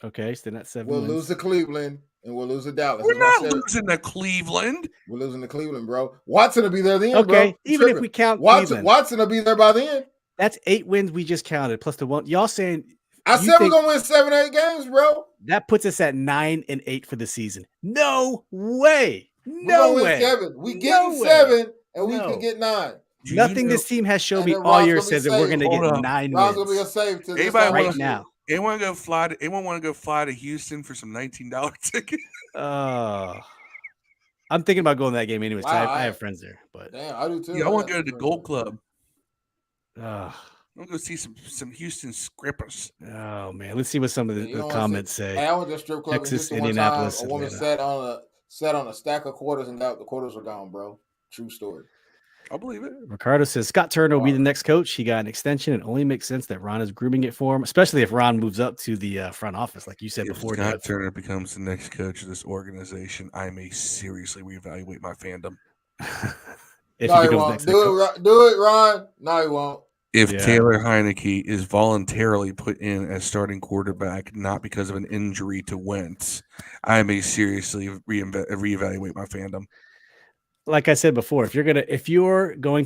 Okay, still at 7 We'll wins. lose to Cleveland and we'll lose to Dallas. We're not losing to Cleveland. We're losing to Cleveland, bro. Watson will be there then, okay, bro. even if we count Watson will be there by then. That's 8 wins we just counted, plus the 1. Y'all saying I said we're gonna win 7 or 8 games, bro. That puts us at 9 and 8 for the season. No way. No way. 7. We get 7 and we could get 9. Nothing this team has shown me all year says that we're going to get 9 Ron's wins. gonna be a save to right now. Anyone want to go fly to Houston for some $19 ticket? I'm thinking about going to that game anyways. Wow, I have friends there, but damn, I do too. Yeah, I want to go to the Gold Club. I'm gonna go see some Houston Scrippers. Oh man, let's see what some of the comments say. Hey, I went to a strip club Texas, in Indianapolis. A woman sat on a stack of quarters and the quarters were gone, bro. True story. I believe it. Ricardo says Scott Turner will be the next coach. He got an extension. It only makes sense that Ron is grooming it for him, especially if Ron moves up to the front office, like you said before. Scott Turner becomes the next coach of this organization, I may seriously reevaluate my fandom. No, he won't. Do it, Ron. No, he won't. If Taylor Heineke is voluntarily put in as starting quarterback, not because of an injury to Wentz, I may seriously reevaluate my fandom. Like I said before, if you're going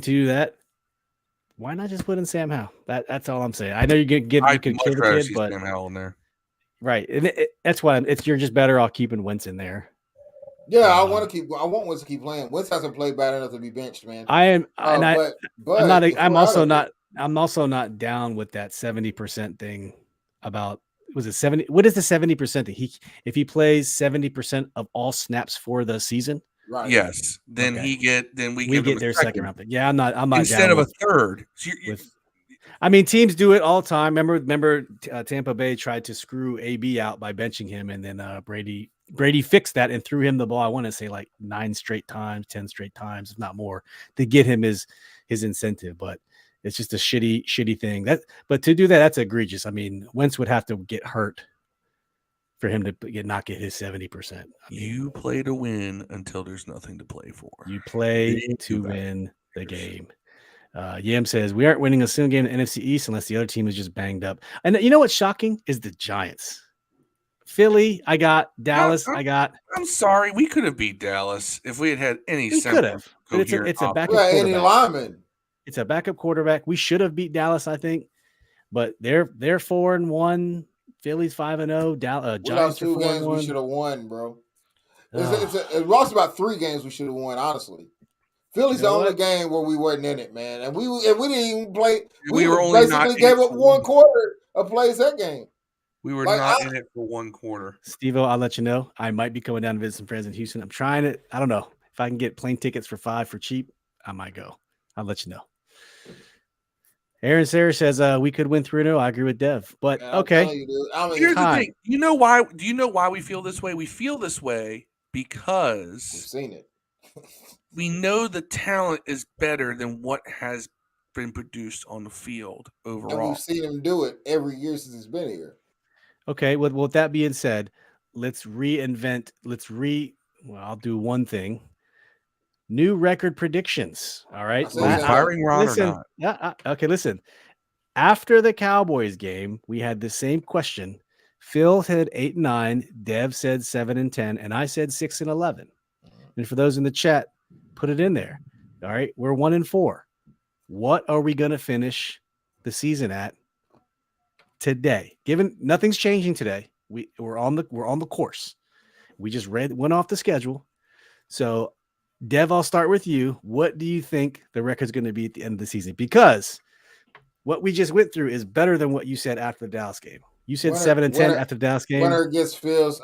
to do that, why not just put in Sam Howell? That's all I'm saying. I know you can kill the kid, but Sam Howell in there, right? And that's why you're just better off keeping Wentz in there. Yeah, I want Wentz to keep playing. Wentz hasn't played bad enough to be benched, man. I'm also not down with that 70% thing about. Was it 70? What is the 70% thing? If he plays 70% of all snaps for the season. Right. Yes. Then we get their second round pick. Yeah, I'm not instead down of a third. So I mean, teams do it all the time. Remember, Tampa Bay tried to screw AB out by benching him, and then Brady fixed that and threw him the ball. I want to say like 9 straight times, 10 straight times, if not more, to get him his incentive. But it's just a shitty thing. But to do that, that's egregious. I mean, Wentz would have to get hurt for him to not get his 70%. You play to win until there's nothing to play for. You play to win the game. Yam says, we aren't winning a single game in the NFC East unless the other team is just banged up. And you know what's shocking is the Giants. Philly, I got. Dallas, I got. I'm sorry. We could have beat Dallas if we had any sense. We could have. But it's a backup quarterback. It's a backup quarterback. We should have beat Dallas, I think. But they're 4-1. Philly's 5-0. Giants are 4-1. We should have won, bro. It lost about 3 games we should have won, honestly. Philly's the only game where we weren't in it, man. And we didn't even play. We were only basically gave up 1 quarter of plays that game. We were not in it for 1 quarter. Steve-O, I'll let you know. I might be going down to visit some friends in Houston. I'm trying it. I don't know. If I can get plane tickets for $5 for cheap, I might go. I'll let you know. Aaron Sarah says we could win 3-0. I agree with Dev. But okay. Here's the thing. You know why? Do you know why we feel this way? We feel this way because we've seen it. We know the talent is better than what has been produced on the field overall. And we've seen him do it every year since he's been here. Okay, with that being said, let's reinvent. Well, I'll do one thing. New record predictions. All right. Are we firing Ron or not? Yeah. Okay. Listen. After the Cowboys game, we had the same question. Phil said 8-9, Dev said 7-10, and I said 6-11. And for those in the chat, put it in there. All right, we're 1-4. What are we going to finish the season at today? Given nothing's changing today, we're on the course. We just went off the schedule. So, Dev, I'll start with you. What do you think the record's going to be at the end of the season? Because what we just went through is better than what you said after the Dallas game. You said 7-10 after the Dallas game. Winner gets Phil's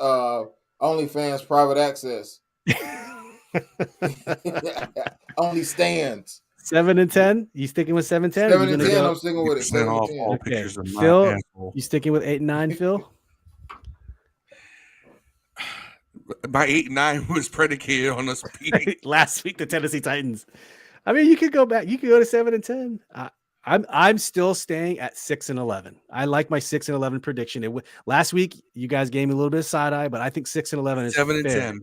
OnlyFans private access. Only stands. 7-10. You sticking with 7-10? 7-10. I'm sticking with it. 7-10. All pictures of my Phil, asshole. you sticking with 8-9, Phil? My 8-9 was predicated on us beating last week the Tennessee Titans. I mean, you could go back. You could go to 7-10. I'm still staying at 6-11. I like my 6-11 prediction. Last week you guys gave me a little bit of side eye, but I think 6-11 is 7-10.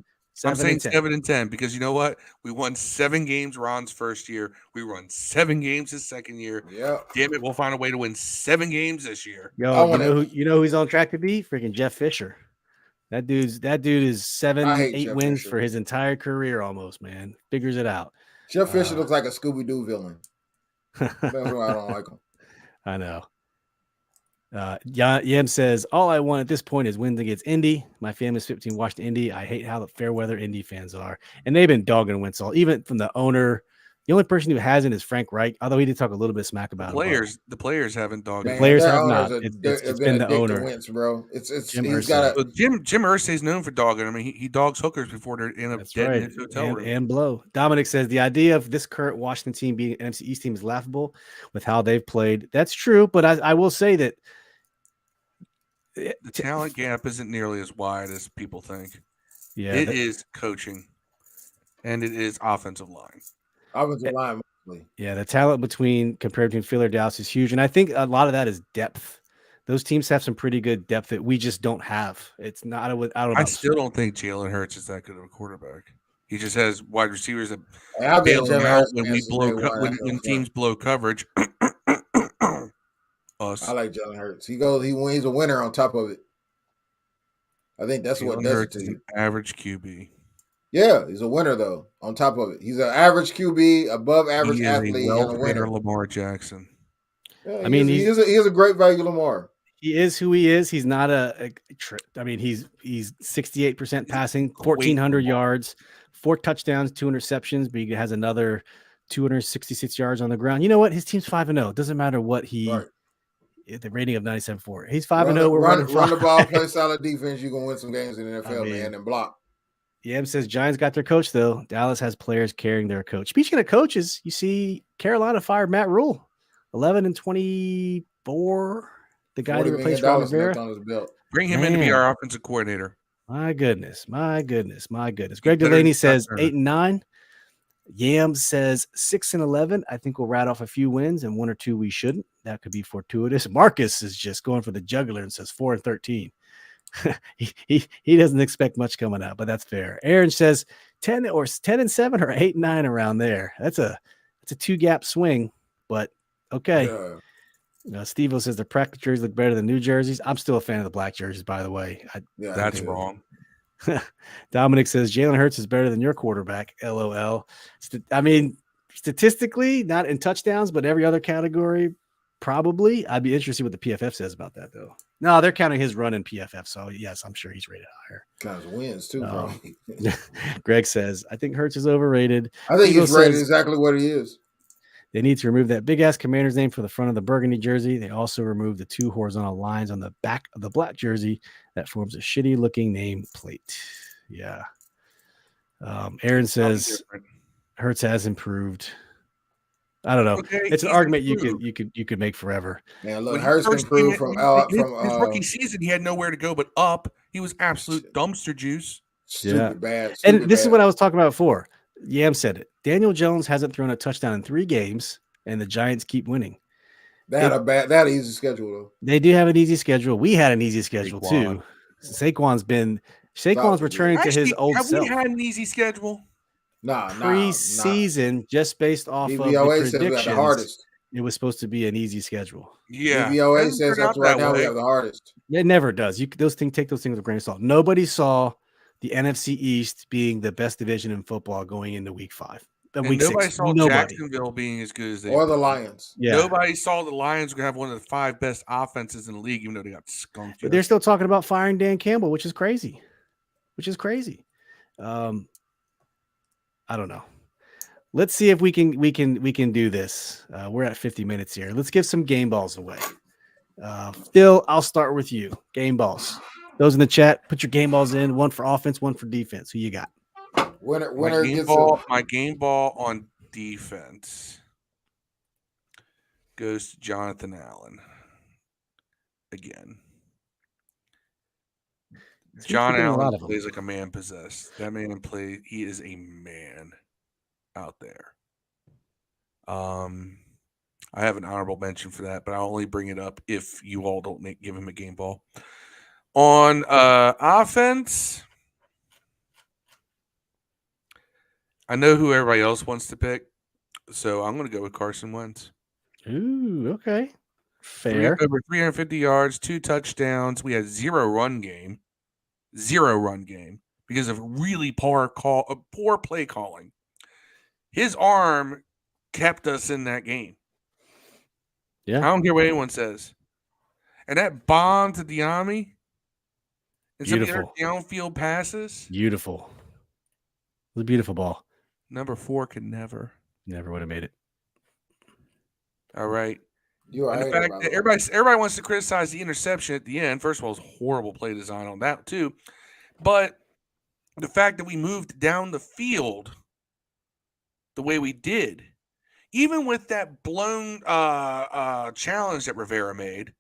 I'm saying 7-10. 7-10 because you know what? We won 7 games Ron's first year. We won 7 games his second year. Yeah. Damn it, we'll find a way to win 7 games this year. Yo, you know who's on track to be? Freaking Jeff Fisher. That dude is 7-8 wins for his entire career almost, man. Figures it out. Jeff Fisher looks like a Scooby-Doo villain. That's why I don't like him. I know. Yam says, all I want at this point is wins against Indy. My family's 15 watched Indy. I hate how the fair weather Indy fans are. And they've been dogging Wentz all, even from the owner. The only person who hasn't is Frank Reich, although he did talk a little bit of smack about the players haven't dogged him. The players have not. It's been the owner. Wentz, bro. Jim Irsay's known for dogging. I mean, he dogs hookers before they end up dead in his hotel room. And blow. Dominic says the idea of this current Washington team being an NFC East team is laughable with how they've played. That's true, but I will say that the talent gap isn't nearly as wide as people think. Yeah, it is coaching, and it is offensive line. Offensive line, mostly. Yeah, the talent compared between Philly or Dallas is huge, and I think a lot of that is depth. Those teams have some pretty good depth that we just don't have. It's not. I still don't think Jalen Hurts is that good of a quarterback. He just has wide receivers that bail him out when teams blow coverage. I like Jalen Hurts. He's a winner on top of it. I think that's what does it to you. Average QB. Yeah, he's a winner though. On top of it, he's an average QB, above average athlete, and a winner. Lamar Jackson. Yeah, he is a great value Lamar. He is who he is. He's not he's 68% passing, 1,400 yards, 4 touchdowns, 2 interceptions, but he has another 266 yards on the ground. You know what? His team's 5-0. Doesn't matter what the rating of 97.4. He's 5-0. Run the ball, play solid defense. You're gonna win some games in the NFL, man, and block. Yam says Giants got their coach though. Dallas has players carrying their coach. Speaking of coaches, you see Carolina fired Matt Rule, 11-24. The guy that replaced Ron Rivera. Bring him in to be our offensive coordinator. My goodness. Greg Delaney says 8-9. Yam says 6-11. I think we'll rat off a few wins and 1 or 2 we shouldn't. That could be fortuitous. Marcus is just going for the jugular and says 4-13. he doesn't expect much coming out, but that's fair. Aaron says 10-7 or 8-9 around there. That's a 2-gap swing, but okay. Yeah. Steve-O says the practice jerseys look better than new jerseys. I'm still a fan of the black jerseys, by the way. That's wrong. Dominic says Jalen Hurts is better than your quarterback. LOL. Statistically, not in touchdowns, but every other category, probably. I'd be interested what the PFF says about that, though. No, they're counting his run in PFF, so yes, I'm sure he's rated higher. Kind of wins too, bro. Greg says I think Hurts is overrated. I think he's rated exactly what he is. They need to remove that big ass Commander's name from the front of the burgundy jersey. They also removed the 2 horizontal lines on the back of the black jersey that forms a shitty looking name plate. Yeah. Aaron says Hurts has improved. I don't know. Okay, it's an argument you could make forever. Man, look, Hurts improved from his rookie season. He had nowhere to go but up. He was absolute dumpster juice. Stupid bad. And this is what I was talking about before. Yam said it. Daniel Jones hasn't thrown a touchdown in 3 games, and the Giants keep winning. They had an easy schedule though. They do have an easy schedule. We had an easy schedule too. Saquon's returning to his old self. Have we had an easy schedule? Preseason, just based off of the predictions, it was supposed to be an easy schedule. Yeah, DVOA says that's right now we have the hardest. It never does. Take those things with a grain of salt. Nobody saw the NFC East being the best division in football going into Week 5. Week nobody 6. Saw Jacksonville being as good as they or the Lions. Yeah. Nobody saw the Lions going to have one of the 5 best offenses in the league, even though they got skunked. But they're still talking about firing Dan Campbell, which is crazy. I don't know. Let's see if we can do this. We're at 50 minutes here. Let's give some game balls away. Phil, I'll start with you. Game balls. Those in the chat, put your game balls in. One for offense, one for defense. Who you got? My game ball on defense goes to Jonathan Allen again. John Allen plays like a man possessed. That man he is a man out there. I have an honorable mention for that, but I'll only bring it up if you all don't give him a game ball. On offense, I know who everybody else wants to pick, so I'm going to go with Carson Wentz. Ooh, okay. Fair. Over 350 yards, 2 touchdowns. We had 0 run game because of really poor play calling. His arm kept us in that game. Yeah. I don't care what anyone says. And that bomb to Diami and some of the downfield passes. Beautiful. It was a beautiful ball. Number 4 could never would have made it. All right. You and the fact that everybody wants to criticize the interception at the end. First of all, it was horrible play design on that too. But the fact that we moved down the field the way we did, even with that blown challenge that Rivera made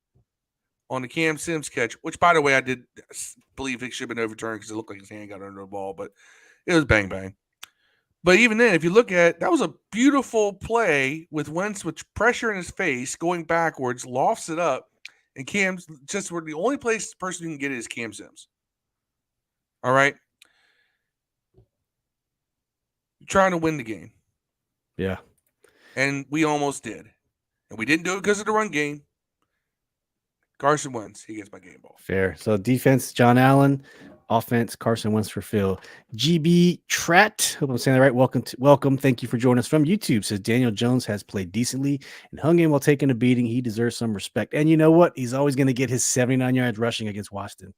on the Cam Sims catch, which, by the way, I did believe it should have been overturned because it looked like his hand got under the ball, but it was bang, bang. But even then, if you look at that was a beautiful play with Wentz with pressure in his face, going backwards, lofts it up, and Cam's just where the only person who can get it is Cam Sims. All right? You're trying to win the game. Yeah. And we almost did. And we didn't do it because of the run game. Carson Wentz, he gets my game ball. Fair. So defense, John Allen. Offense, Carson Wentz for Phil. GB Trat, hope I'm saying that right. Welcome. Thank you for joining us from YouTube. Says Daniel Jones has played decently and hung in while taking a beating. He deserves some respect. And you know what? He's always going to get his 79 yards rushing against Washington.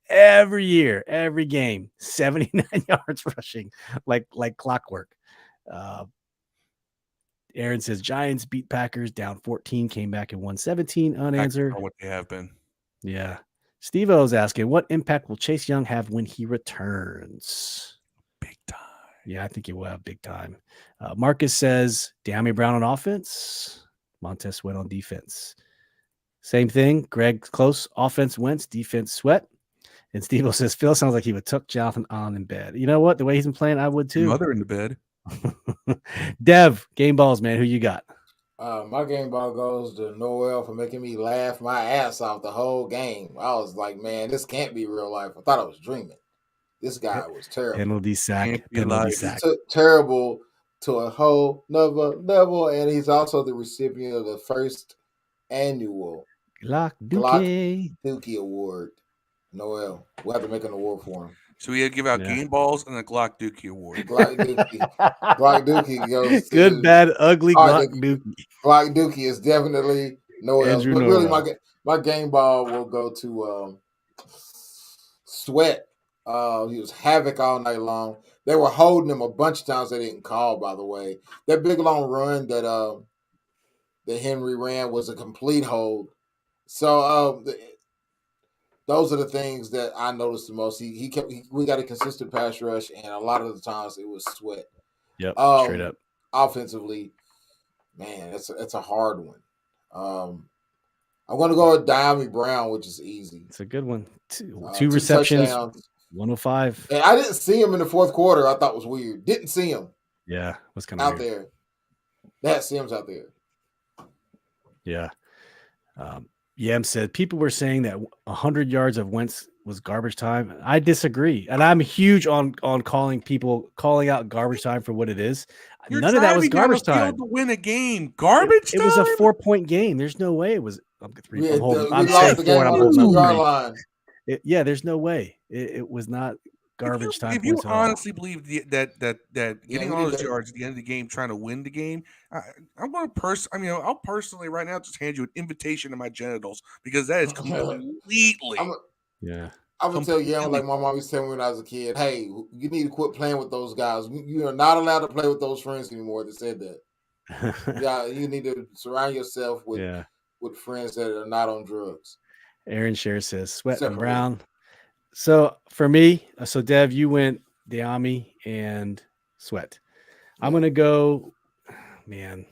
Every year, every game, 79 yards rushing, like clockwork. Aaron says Giants beat Packers down 14, came back and won 17 unanswered. What they have been. Yeah. Steve-O is asking, what impact will Chase Young have when he returns? Big time. Yeah, I think he will have big time. Marcus says, De'Ami Brown on offense, Montez Sweat on defense. Same thing. Greg close. Offense Wentz, defense Sweat. And Steve-O says, Phil sounds like he would tuck Jonathan on in bed. You know what? The way he's been playing, I would too. Mother in the bed. Dev, game balls, man. Who you got? My game ball goes to Noel for making me laugh my ass off the whole game. I was like, man, this can't be real life. I thought I was dreaming. This guy was terrible. Penalty sack. He took terrible to a whole nother level, and he's also the recipient of the first annual Glock Dookie Award. Noel, we'll have to make an award for him. So we had to give out game balls and a Glock Dookie Award. Glock Dookie goes to good, bad, ugly Glock Dookie. Glock Dookie is definitely Noel's. But really, my game ball will go to Sweat. He was havoc all night long. They were holding him a bunch of times they didn't call, by the way. That big long run that Henry ran was a complete hold. So those are the things that I noticed the most. We got a consistent pass rush, and a lot of the times it was Sweat. Yep, straight up. Offensively, man, it's a hard one. I'm going to go with De'Ami Brown, which is easy. It's a good one. Two receptions, touchdowns. 105. And I didn't see him in the fourth quarter. I thought was weird. Didn't see him. Yeah, was kind of out there. That Sims out there. Yeah. Yam said people were saying that 100 yards of Wentz was garbage time. I disagree, and I'm huge on calling out garbage time for what it is. You're None of that was driving down the garbage time. field to win a game. Garbage It time. was a 4-point game. There's no way it was. I'm We saying lost the 4, game and I'm on the holding up 2-yard 3. line. Yeah, there's no way. It was not garbage time. If you points at all. honestly believe that getting all we need those that. yards at the end of the game, trying to win the game, I'm going to I'll personally right now just hand you an invitation to my genitals because that is completely. I'm gonna tell you, like my mom used to tell me when I was a kid. Hey, you need to quit playing with those guys. You are not allowed to play with those friends anymore. They said that. Yeah, you need to surround yourself with friends that are not on drugs. Aaron Scher says Sweat and Brown. So for me, Dev, you went Diami and Sweat. Yeah. I'm gonna go, man.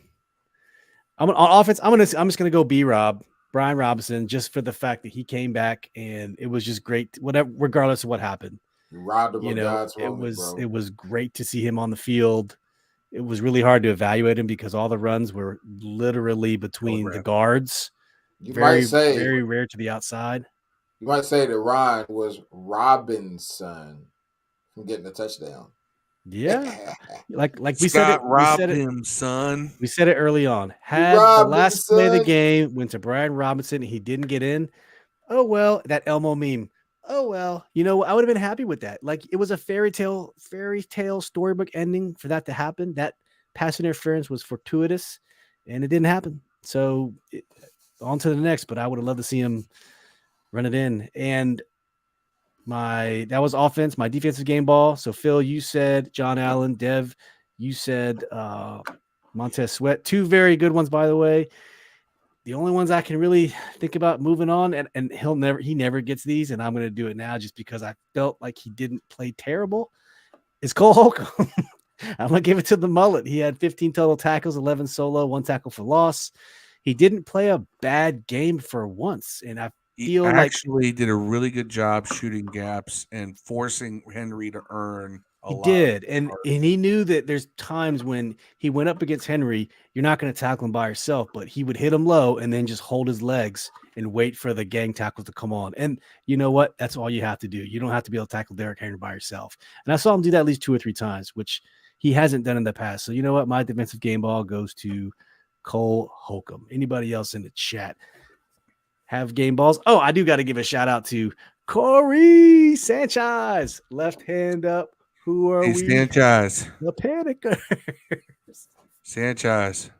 I'm on offense. I'm just gonna go B-Rob, Brian Robinson, just for the fact that he came back and it was just great. Whatever, regardless of what happened, it was great to see him on the field. It was really hard to evaluate him because all the runs were literally between the guards. Very rare to the outside. You might say that Ryan was Robinson from getting a touchdown. Yeah, like we said it. Robbed him, son. We said it early on. Had the last play of the game went to Brian Robinson, he didn't get in. Oh well, that Elmo meme. Oh well, I would have been happy with that. Like it was a fairy tale storybook ending for that to happen. That pass interference was fortuitous, and it didn't happen. So on to the next. But I would have loved to see him run it in. And that was offense, my defensive game ball. So Phil, you said John Allen. Dev, you said Montez Sweat. 2 very good ones, by the way. The only ones I can really think about moving on, and he never gets these, and I'm going to do it now just because I felt like he didn't play terrible, is Cole Holcomb. I'm going to give it to the mullet. He had 15 total tackles, 11 solo, 1 tackle for loss. He didn't play a bad game for once, and I feel like actually did a really good job shooting gaps and forcing Henry to earn a lot. He did, and he knew that there's times when he went up against Henry, you're not going to tackle him by yourself, but he would hit him low and then just hold his legs and wait for the gang tackles to come on. And you know what? That's all you have to do. You don't have to be able to tackle Derrick Henry by yourself. And I saw him do that at least 2 or 3 times, which he hasn't done in the past. So you know what? My defensive game ball goes to Cole Holcomb. Anybody else in the chat have game balls? Oh, I do got to give a shout out to Corey Sanchez. Left hand up. Who are we? Sanchez. The Panickers. Sanchez.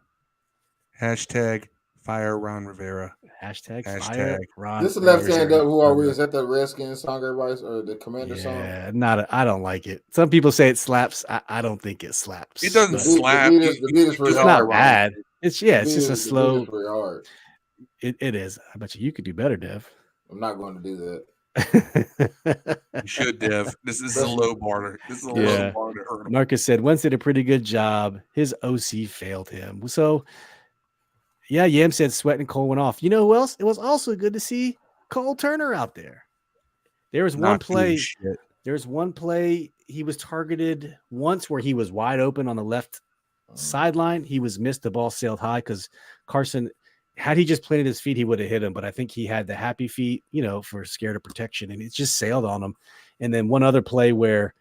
Hashtag fire Ron Rivera. Hashtag fire Ron. This is left hand up. Who are we? Is that the Redskins song everybody's or the Commander song? Yeah, I don't like it. Some people say it slaps. I don't think it slaps. It doesn't slap. The beat is it's not bad. It's just a slow. It's very hard. It is. I bet you could do better, Dev. I'm not going to do that. You should, Dev. This is a low bar. This is a low bar to hurt him. Marcus said Wentz did a pretty good job. His OC failed him. So, yeah, Yam said Sweat and Cole went off. You know who else? It was also good to see Cole Turner out there. There was one play. There's one play he was targeted once where he was wide open on the left sideline. He was missed. The ball sailed high because Carson. Had he just planted his feet, he would have hit him. But I think he had the happy feet, for scared of protection, and it just sailed on him. And then one other play where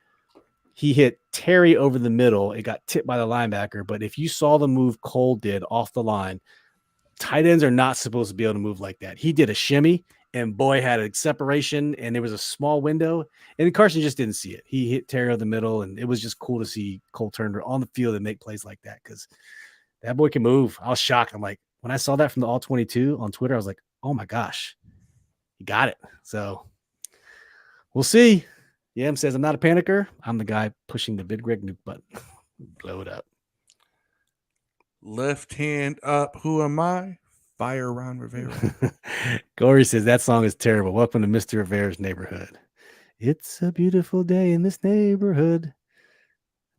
he hit Terry over the middle. It got tipped by the linebacker. But if you saw the move Cole did off the line, tight ends are not supposed to be able to move like that. He did a shimmy, and boy, had a separation, and there was a small window. And Carson just didn't see it. He hit Terry over the middle, and it was just cool to see Cole Turner on the field and make plays like that because that boy can move. I was shocked. I'm like, when I saw that from the All 22 on Twitter, I was like, oh my gosh, he got it. So we'll see. Yam says, I'm not a panicker. I'm the guy pushing the big rig nuke button. Blow it up. Left hand up. Who am I? Fire Ron Rivera. Corey says, that song is terrible. Welcome to Mr. Rivera's neighborhood. It's a beautiful day in this neighborhood.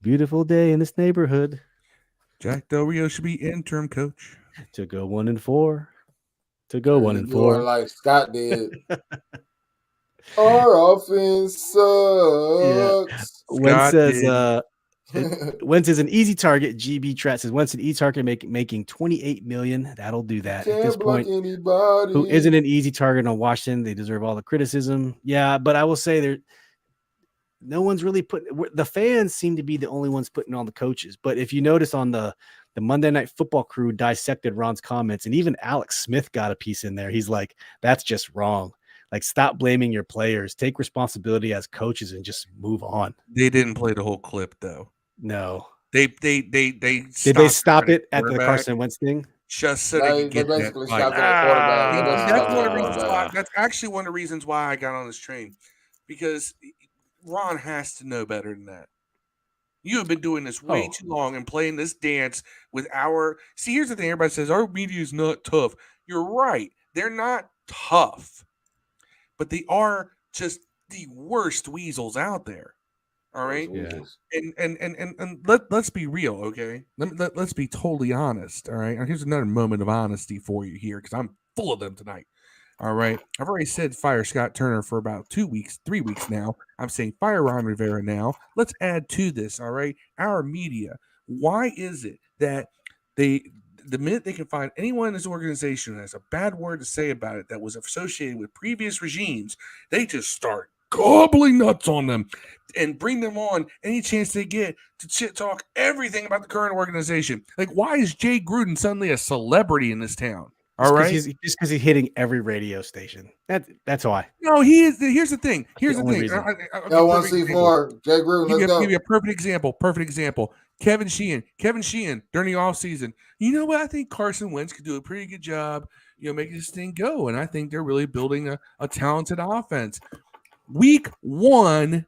Beautiful day in this neighborhood. Jack Del Rio should be interim coach. To go 1-4. To go 1-4. Like Scott did. Our offense sucks. When says Wentz is an easy target. GB Trat says Wentz an easy target making $28 million. That'll do that. At this point, anybody. who isn't an easy target on Washington? They deserve all the criticism. Yeah, but I will say no one's really the fans seem to be the only ones putting on the coaches. But if you notice on the Monday Night Football crew dissected Ron's comments, and even Alex Smith got a piece in there. He's like, that's just wrong. Like, stop blaming your players. Take responsibility as coaches and just move on. They didn't play the whole clip though. No. Did they stop it at the Carson Wentz thing? Just so they could get basically that stopped at quarterback. That's actually one of the reasons why I got on this train, because Ron has to know better than that. You have been doing this way too long and playing this dance with See, here's the thing. Everybody says our media is not tough. You're right. They're not tough, but they are just the worst weasels out there. All right. Yeah. And let's be real, okay? Let's be totally honest. All right. And here's another moment of honesty for you here, because I'm full of them tonight. All right. I've already said fire Scott Turner for about 3 weeks now. I'm saying fire Ron Rivera now. Let's add to this. All right. Our media. Why is it that the minute they can find anyone in this organization that has a bad word to say about it that was associated with previous regimes, they just start gobbling nuts on them and bring them on any chance they get to shit talk everything about the current organization? Like, why is Jay Gruden suddenly a celebrity in this town? All right, just because he's hitting every radio station. That's why. No, he is. Here's the thing. Here's the thing. L1C4, Jay Gruden. Let's go. Give you a perfect example. Kevin Sheehan during the offseason. You know what? I think Carson Wentz could do a pretty good job, making this thing go. And I think they're really building a talented offense. Week 1,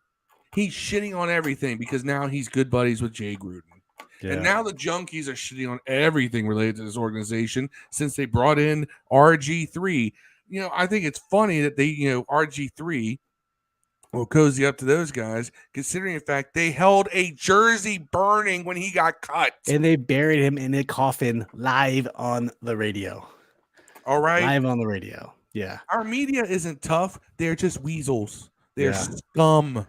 he's shitting on everything because now he's good buddies with Jay Gruden. Yeah. And now the junkies are shitting on everything related to this organization since they brought in RG3. I think it's funny that they, RG3 will cozy up to those guys, considering the fact they held a jersey burning when he got cut. And they buried him in a coffin live on the radio. All right. Live on the radio. Yeah. Our media isn't tough. They're just weasels. They're scum.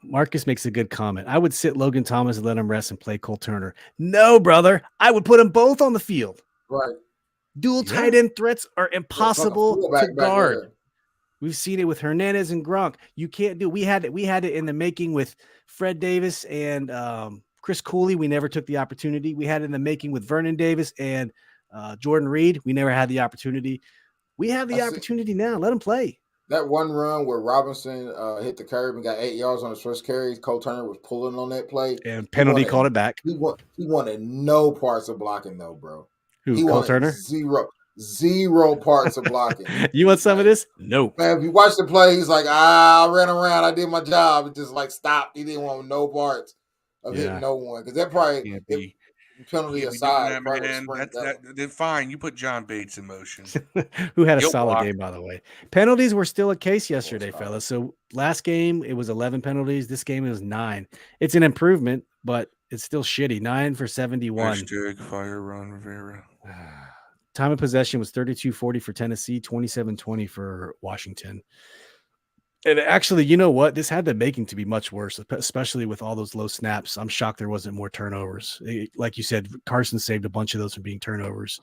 Marcus makes a good comment. I would sit Logan Thomas and let him rest and play Cole Turner. No, brother. I would put them both on the field. Right. Dual tight end threats are impossible to guard. We've seen it with Hernandez and Gronk. You can't do. We had it in the making with Fred Davis and Chris Cooley. We never took the opportunity. We had it in the making with Vernon Davis and Jordan Reed. We never had the opportunity. We have the opportunity now. Let them play. That one run where Robinson hit the curb and got 8 yards on his first carry, Cole Turner was pulling on that play. And penalty called it back. He wanted no parts of blocking, though, bro. Who, Cole Turner? Zero parts of blocking. You want some of this? No. Man, if you watch the play, he's like, I ran around. I did my job. It just stopped. He didn't want no parts of hitting no one. Because that probably, penalty aside, then fine. You put John Bates in motion. Who had a solid game, by the way. Penalties were still a case yesterday, fellas. So last game, it was 11 penalties. This game, it was 9. It's an improvement, but it's still shitty. 9 for 71. Hashtag fire Ron Rivera. Time of possession was 32-40 for Tennessee, 27-20 for Washington. And actually, you know what? This had the making to be much worse, especially with all those low snaps. I'm shocked there wasn't more turnovers. Like you said, Carson saved a bunch of those from being turnovers.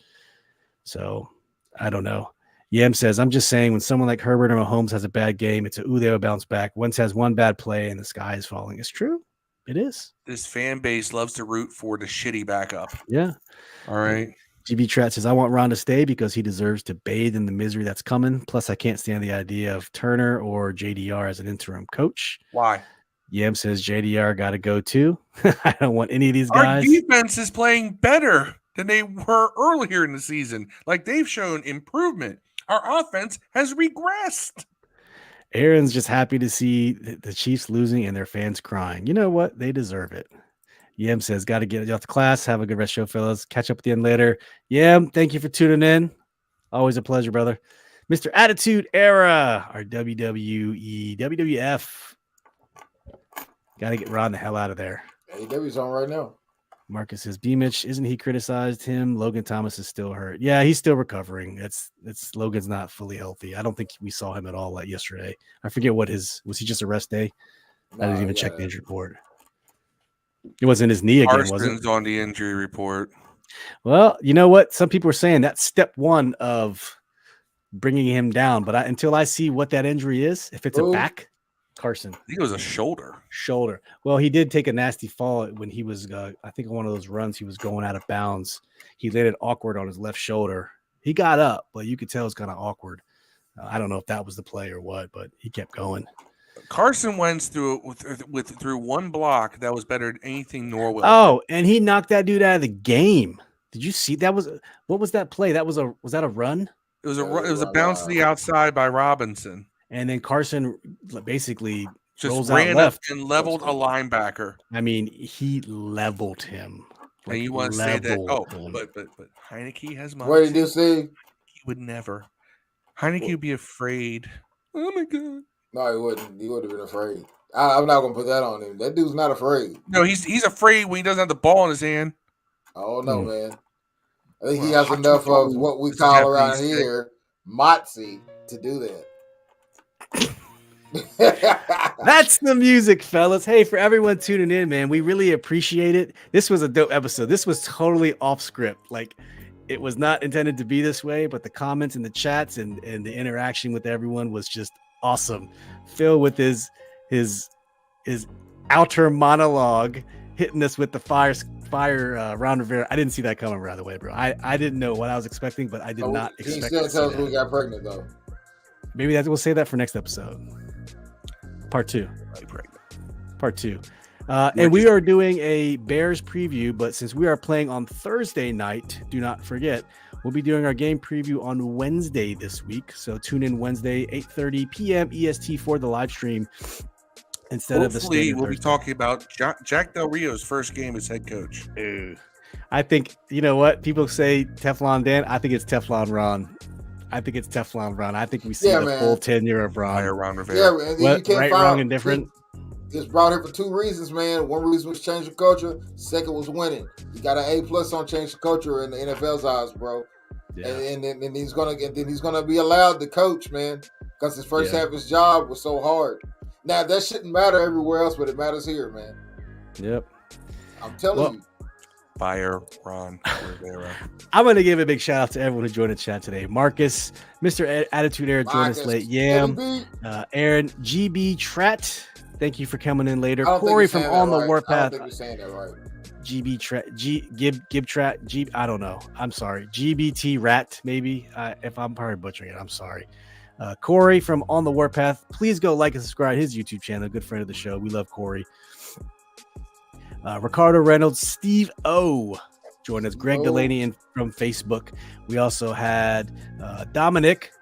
So, I don't know. Yam says, I'm just saying when someone like Herbert or Mahomes has a bad game, it's they will bounce back. Wentz has one bad play and the sky is falling. It's true. It is. This fan base loves to root for the shitty backup. Yeah. All right. GB Trat says, I want Ron to stay because he deserves to bathe in the misery that's coming. Plus, I can't stand the idea of Turner or JDR as an interim coach. Why? Yam says JDR got to go too. I don't want any of these guys. Our defense is playing better than they were earlier in the season. Like, they've shown improvement. Our offense has regressed. Aaron's just happy to see the Chiefs losing and their fans crying. You know what? They deserve it. Yam says, got to get off the class. Have a good rest show, fellas. Catch up at the end later. Yam, thank you for tuning in. Always a pleasure, brother. Mr. Attitude Era, our WWE, WWF. Got to get Ron the hell out of there. AEW's on right now. Marcus says, B-Mitch, isn't he criticized him? Logan Thomas is still hurt. Yeah, he's still recovering. It's Logan's not fully healthy. I don't think we saw him at all yesterday. I forget was he just a rest day? I didn't even check the injury report. It wasn't his knee again, was it? Carson's on the injury report. Well, you know what? Some people are saying that's step one of bringing him down. But until I see what that injury is, if it's a back, Carson. I think it was a shoulder. Shoulder. Well, he did take a nasty fall when he was, I think, on one of those runs. He was going out of bounds. He landed awkward on his left shoulder. He got up, but you could tell it was kind of awkward. I don't know if that was the play or what, but he kept going. Carson went through through one block that was better than anything Norwell. Oh, and he knocked that dude out of the game. Did you see that? What was that play? Was that a run? It was a bounce to the outside by Robinson, and then Carson basically just rolls ran out left and leveled a linebacker. I mean, he leveled him. And you want to say that? Oh, but Heineke has money. What did you say? He would never. Heineke would be afraid. Oh my god. No, he wouldn't. He would have been afraid. I'm not gonna put that on him. That dude's not afraid. No, he's afraid when he doesn't have the ball in his hand. I don't know, man. I think he has enough of what we call around here moxie to do that. That's the music, fellas. Hey, for everyone tuning in, man, we really appreciate it. This was a dope episode. This was totally off script. Like, it was not intended to be this way, but the comments and the chats and the interaction with everyone was just awesome. Phil with his outer monologue hitting us with the fire Ron Rivera. I didn't see that coming, by the way, bro. I didn't know what I was expecting, but I did not expect. He still tells us we got pregnant though. Maybe we'll say that for next episode. Part 2. Part 2. And we are doing a Bears preview, but since we are playing on Thursday night, do not forget, we'll be doing our game preview on Wednesday this week. So tune in Wednesday, 8:30 p.m. EST for the live stream. Instead of the Hopefully, we'll be talking about Jack Del Rio's first game as head coach. I think, you know what? People say Teflon Dan. I think it's Teflon Ron. I think we see the full tenure of Ron Rivera. Yeah, man. What, right, wrong, and different? It's brought here for 2 reasons, man. One reason was change the culture. Second was winning. You got an A+ on change the culture in the NFL's eyes, bro. Yeah. And he's gonna be allowed to coach, man, because his first half of his job was so hard. Now that shouldn't matter everywhere else, but it matters here, man. Yep. I'm telling you. Fire Ron Rivera. I'm going to give a big shout out to everyone who joined the chat today. Marcus, Mr. Attitude Era joined us late. Yam, Aaron, GB Trat. Thank you for coming in later. Corey from On the Warpath. I don't think you're saying that right. GB Trat, Gib Trat, G. I don't know. I'm sorry. GBT Rat, maybe. If I'm probably butchering it, I'm sorry. Corey from On the Warpath. Please go like and subscribe to his YouTube channel. Good friend of the show. We love Corey. Ricardo Reynolds, Steve O joined us. Greg Delaney from Facebook. We also had Dominic,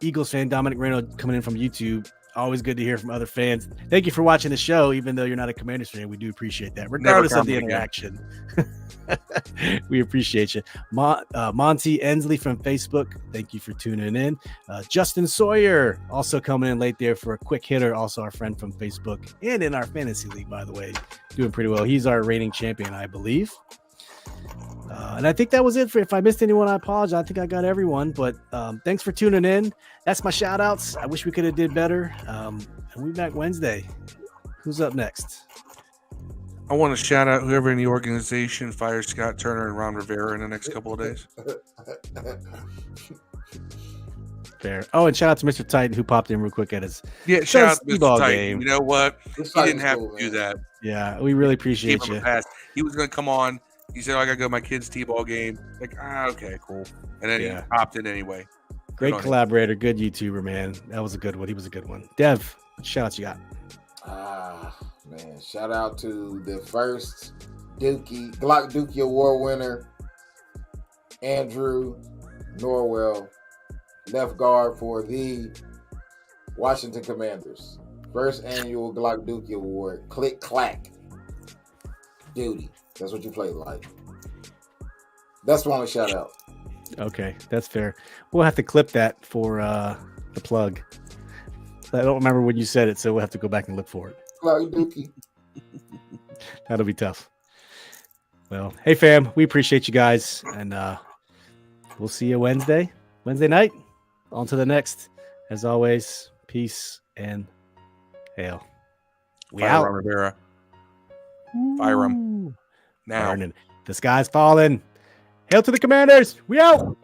Eagles fan Dominic Reynolds, coming in from YouTube. Always good to hear from other fans. Thank you for watching the show, even though you're not a Commanders fan. We do appreciate that, regardless of the interaction. We appreciate you. Monty Ensley from Facebook. Thank you for tuning in. Justin Sawyer also coming in late there for a quick hitter. Also our friend from Facebook and in our fantasy league, by the way, doing pretty well. He's our reigning champion, I believe. And I think that was it. If I missed anyone, I apologize. I think I got everyone, but thanks for tuning in. That's my shout outs. I wish we could have did better. And we'll be back Wednesday. Who's up next? I want to shout out whoever in the organization fires Scott Turner and Ron Rivera in the next couple of days. Fair. Oh, and shout out to Mr. Titan who popped in real quick at us. Yeah, shout out to Mr. Titan. Game. You know what? He didn't have to do that. Yeah, we really appreciate you. He was going to come on. He said, I got to go to my kid's t-ball game. Like, okay, cool. And then he popped in anyway. Great collaborator. Good YouTuber, man. That was a good one. He was a good one. Dev, what shout outs you got? Man, shout out to the first Glock Dookie Award winner, Andrew Norwell, left guard for the Washington Commanders. First annual Glock Dookie Award. Click, clack. Duty. That's what you play like. That's my only shout out. Okay, that's fair. We'll have to clip that for the plug. I don't remember when you said it, so we'll have to go back and look for it. That'll be tough. Well, hey fam, we appreciate you guys, and we'll see you Wednesday night. On to the next. As always, peace and hail. We out. Rivera. Fire them now. Burning. The sky's falling. Hail to the Commanders. We out.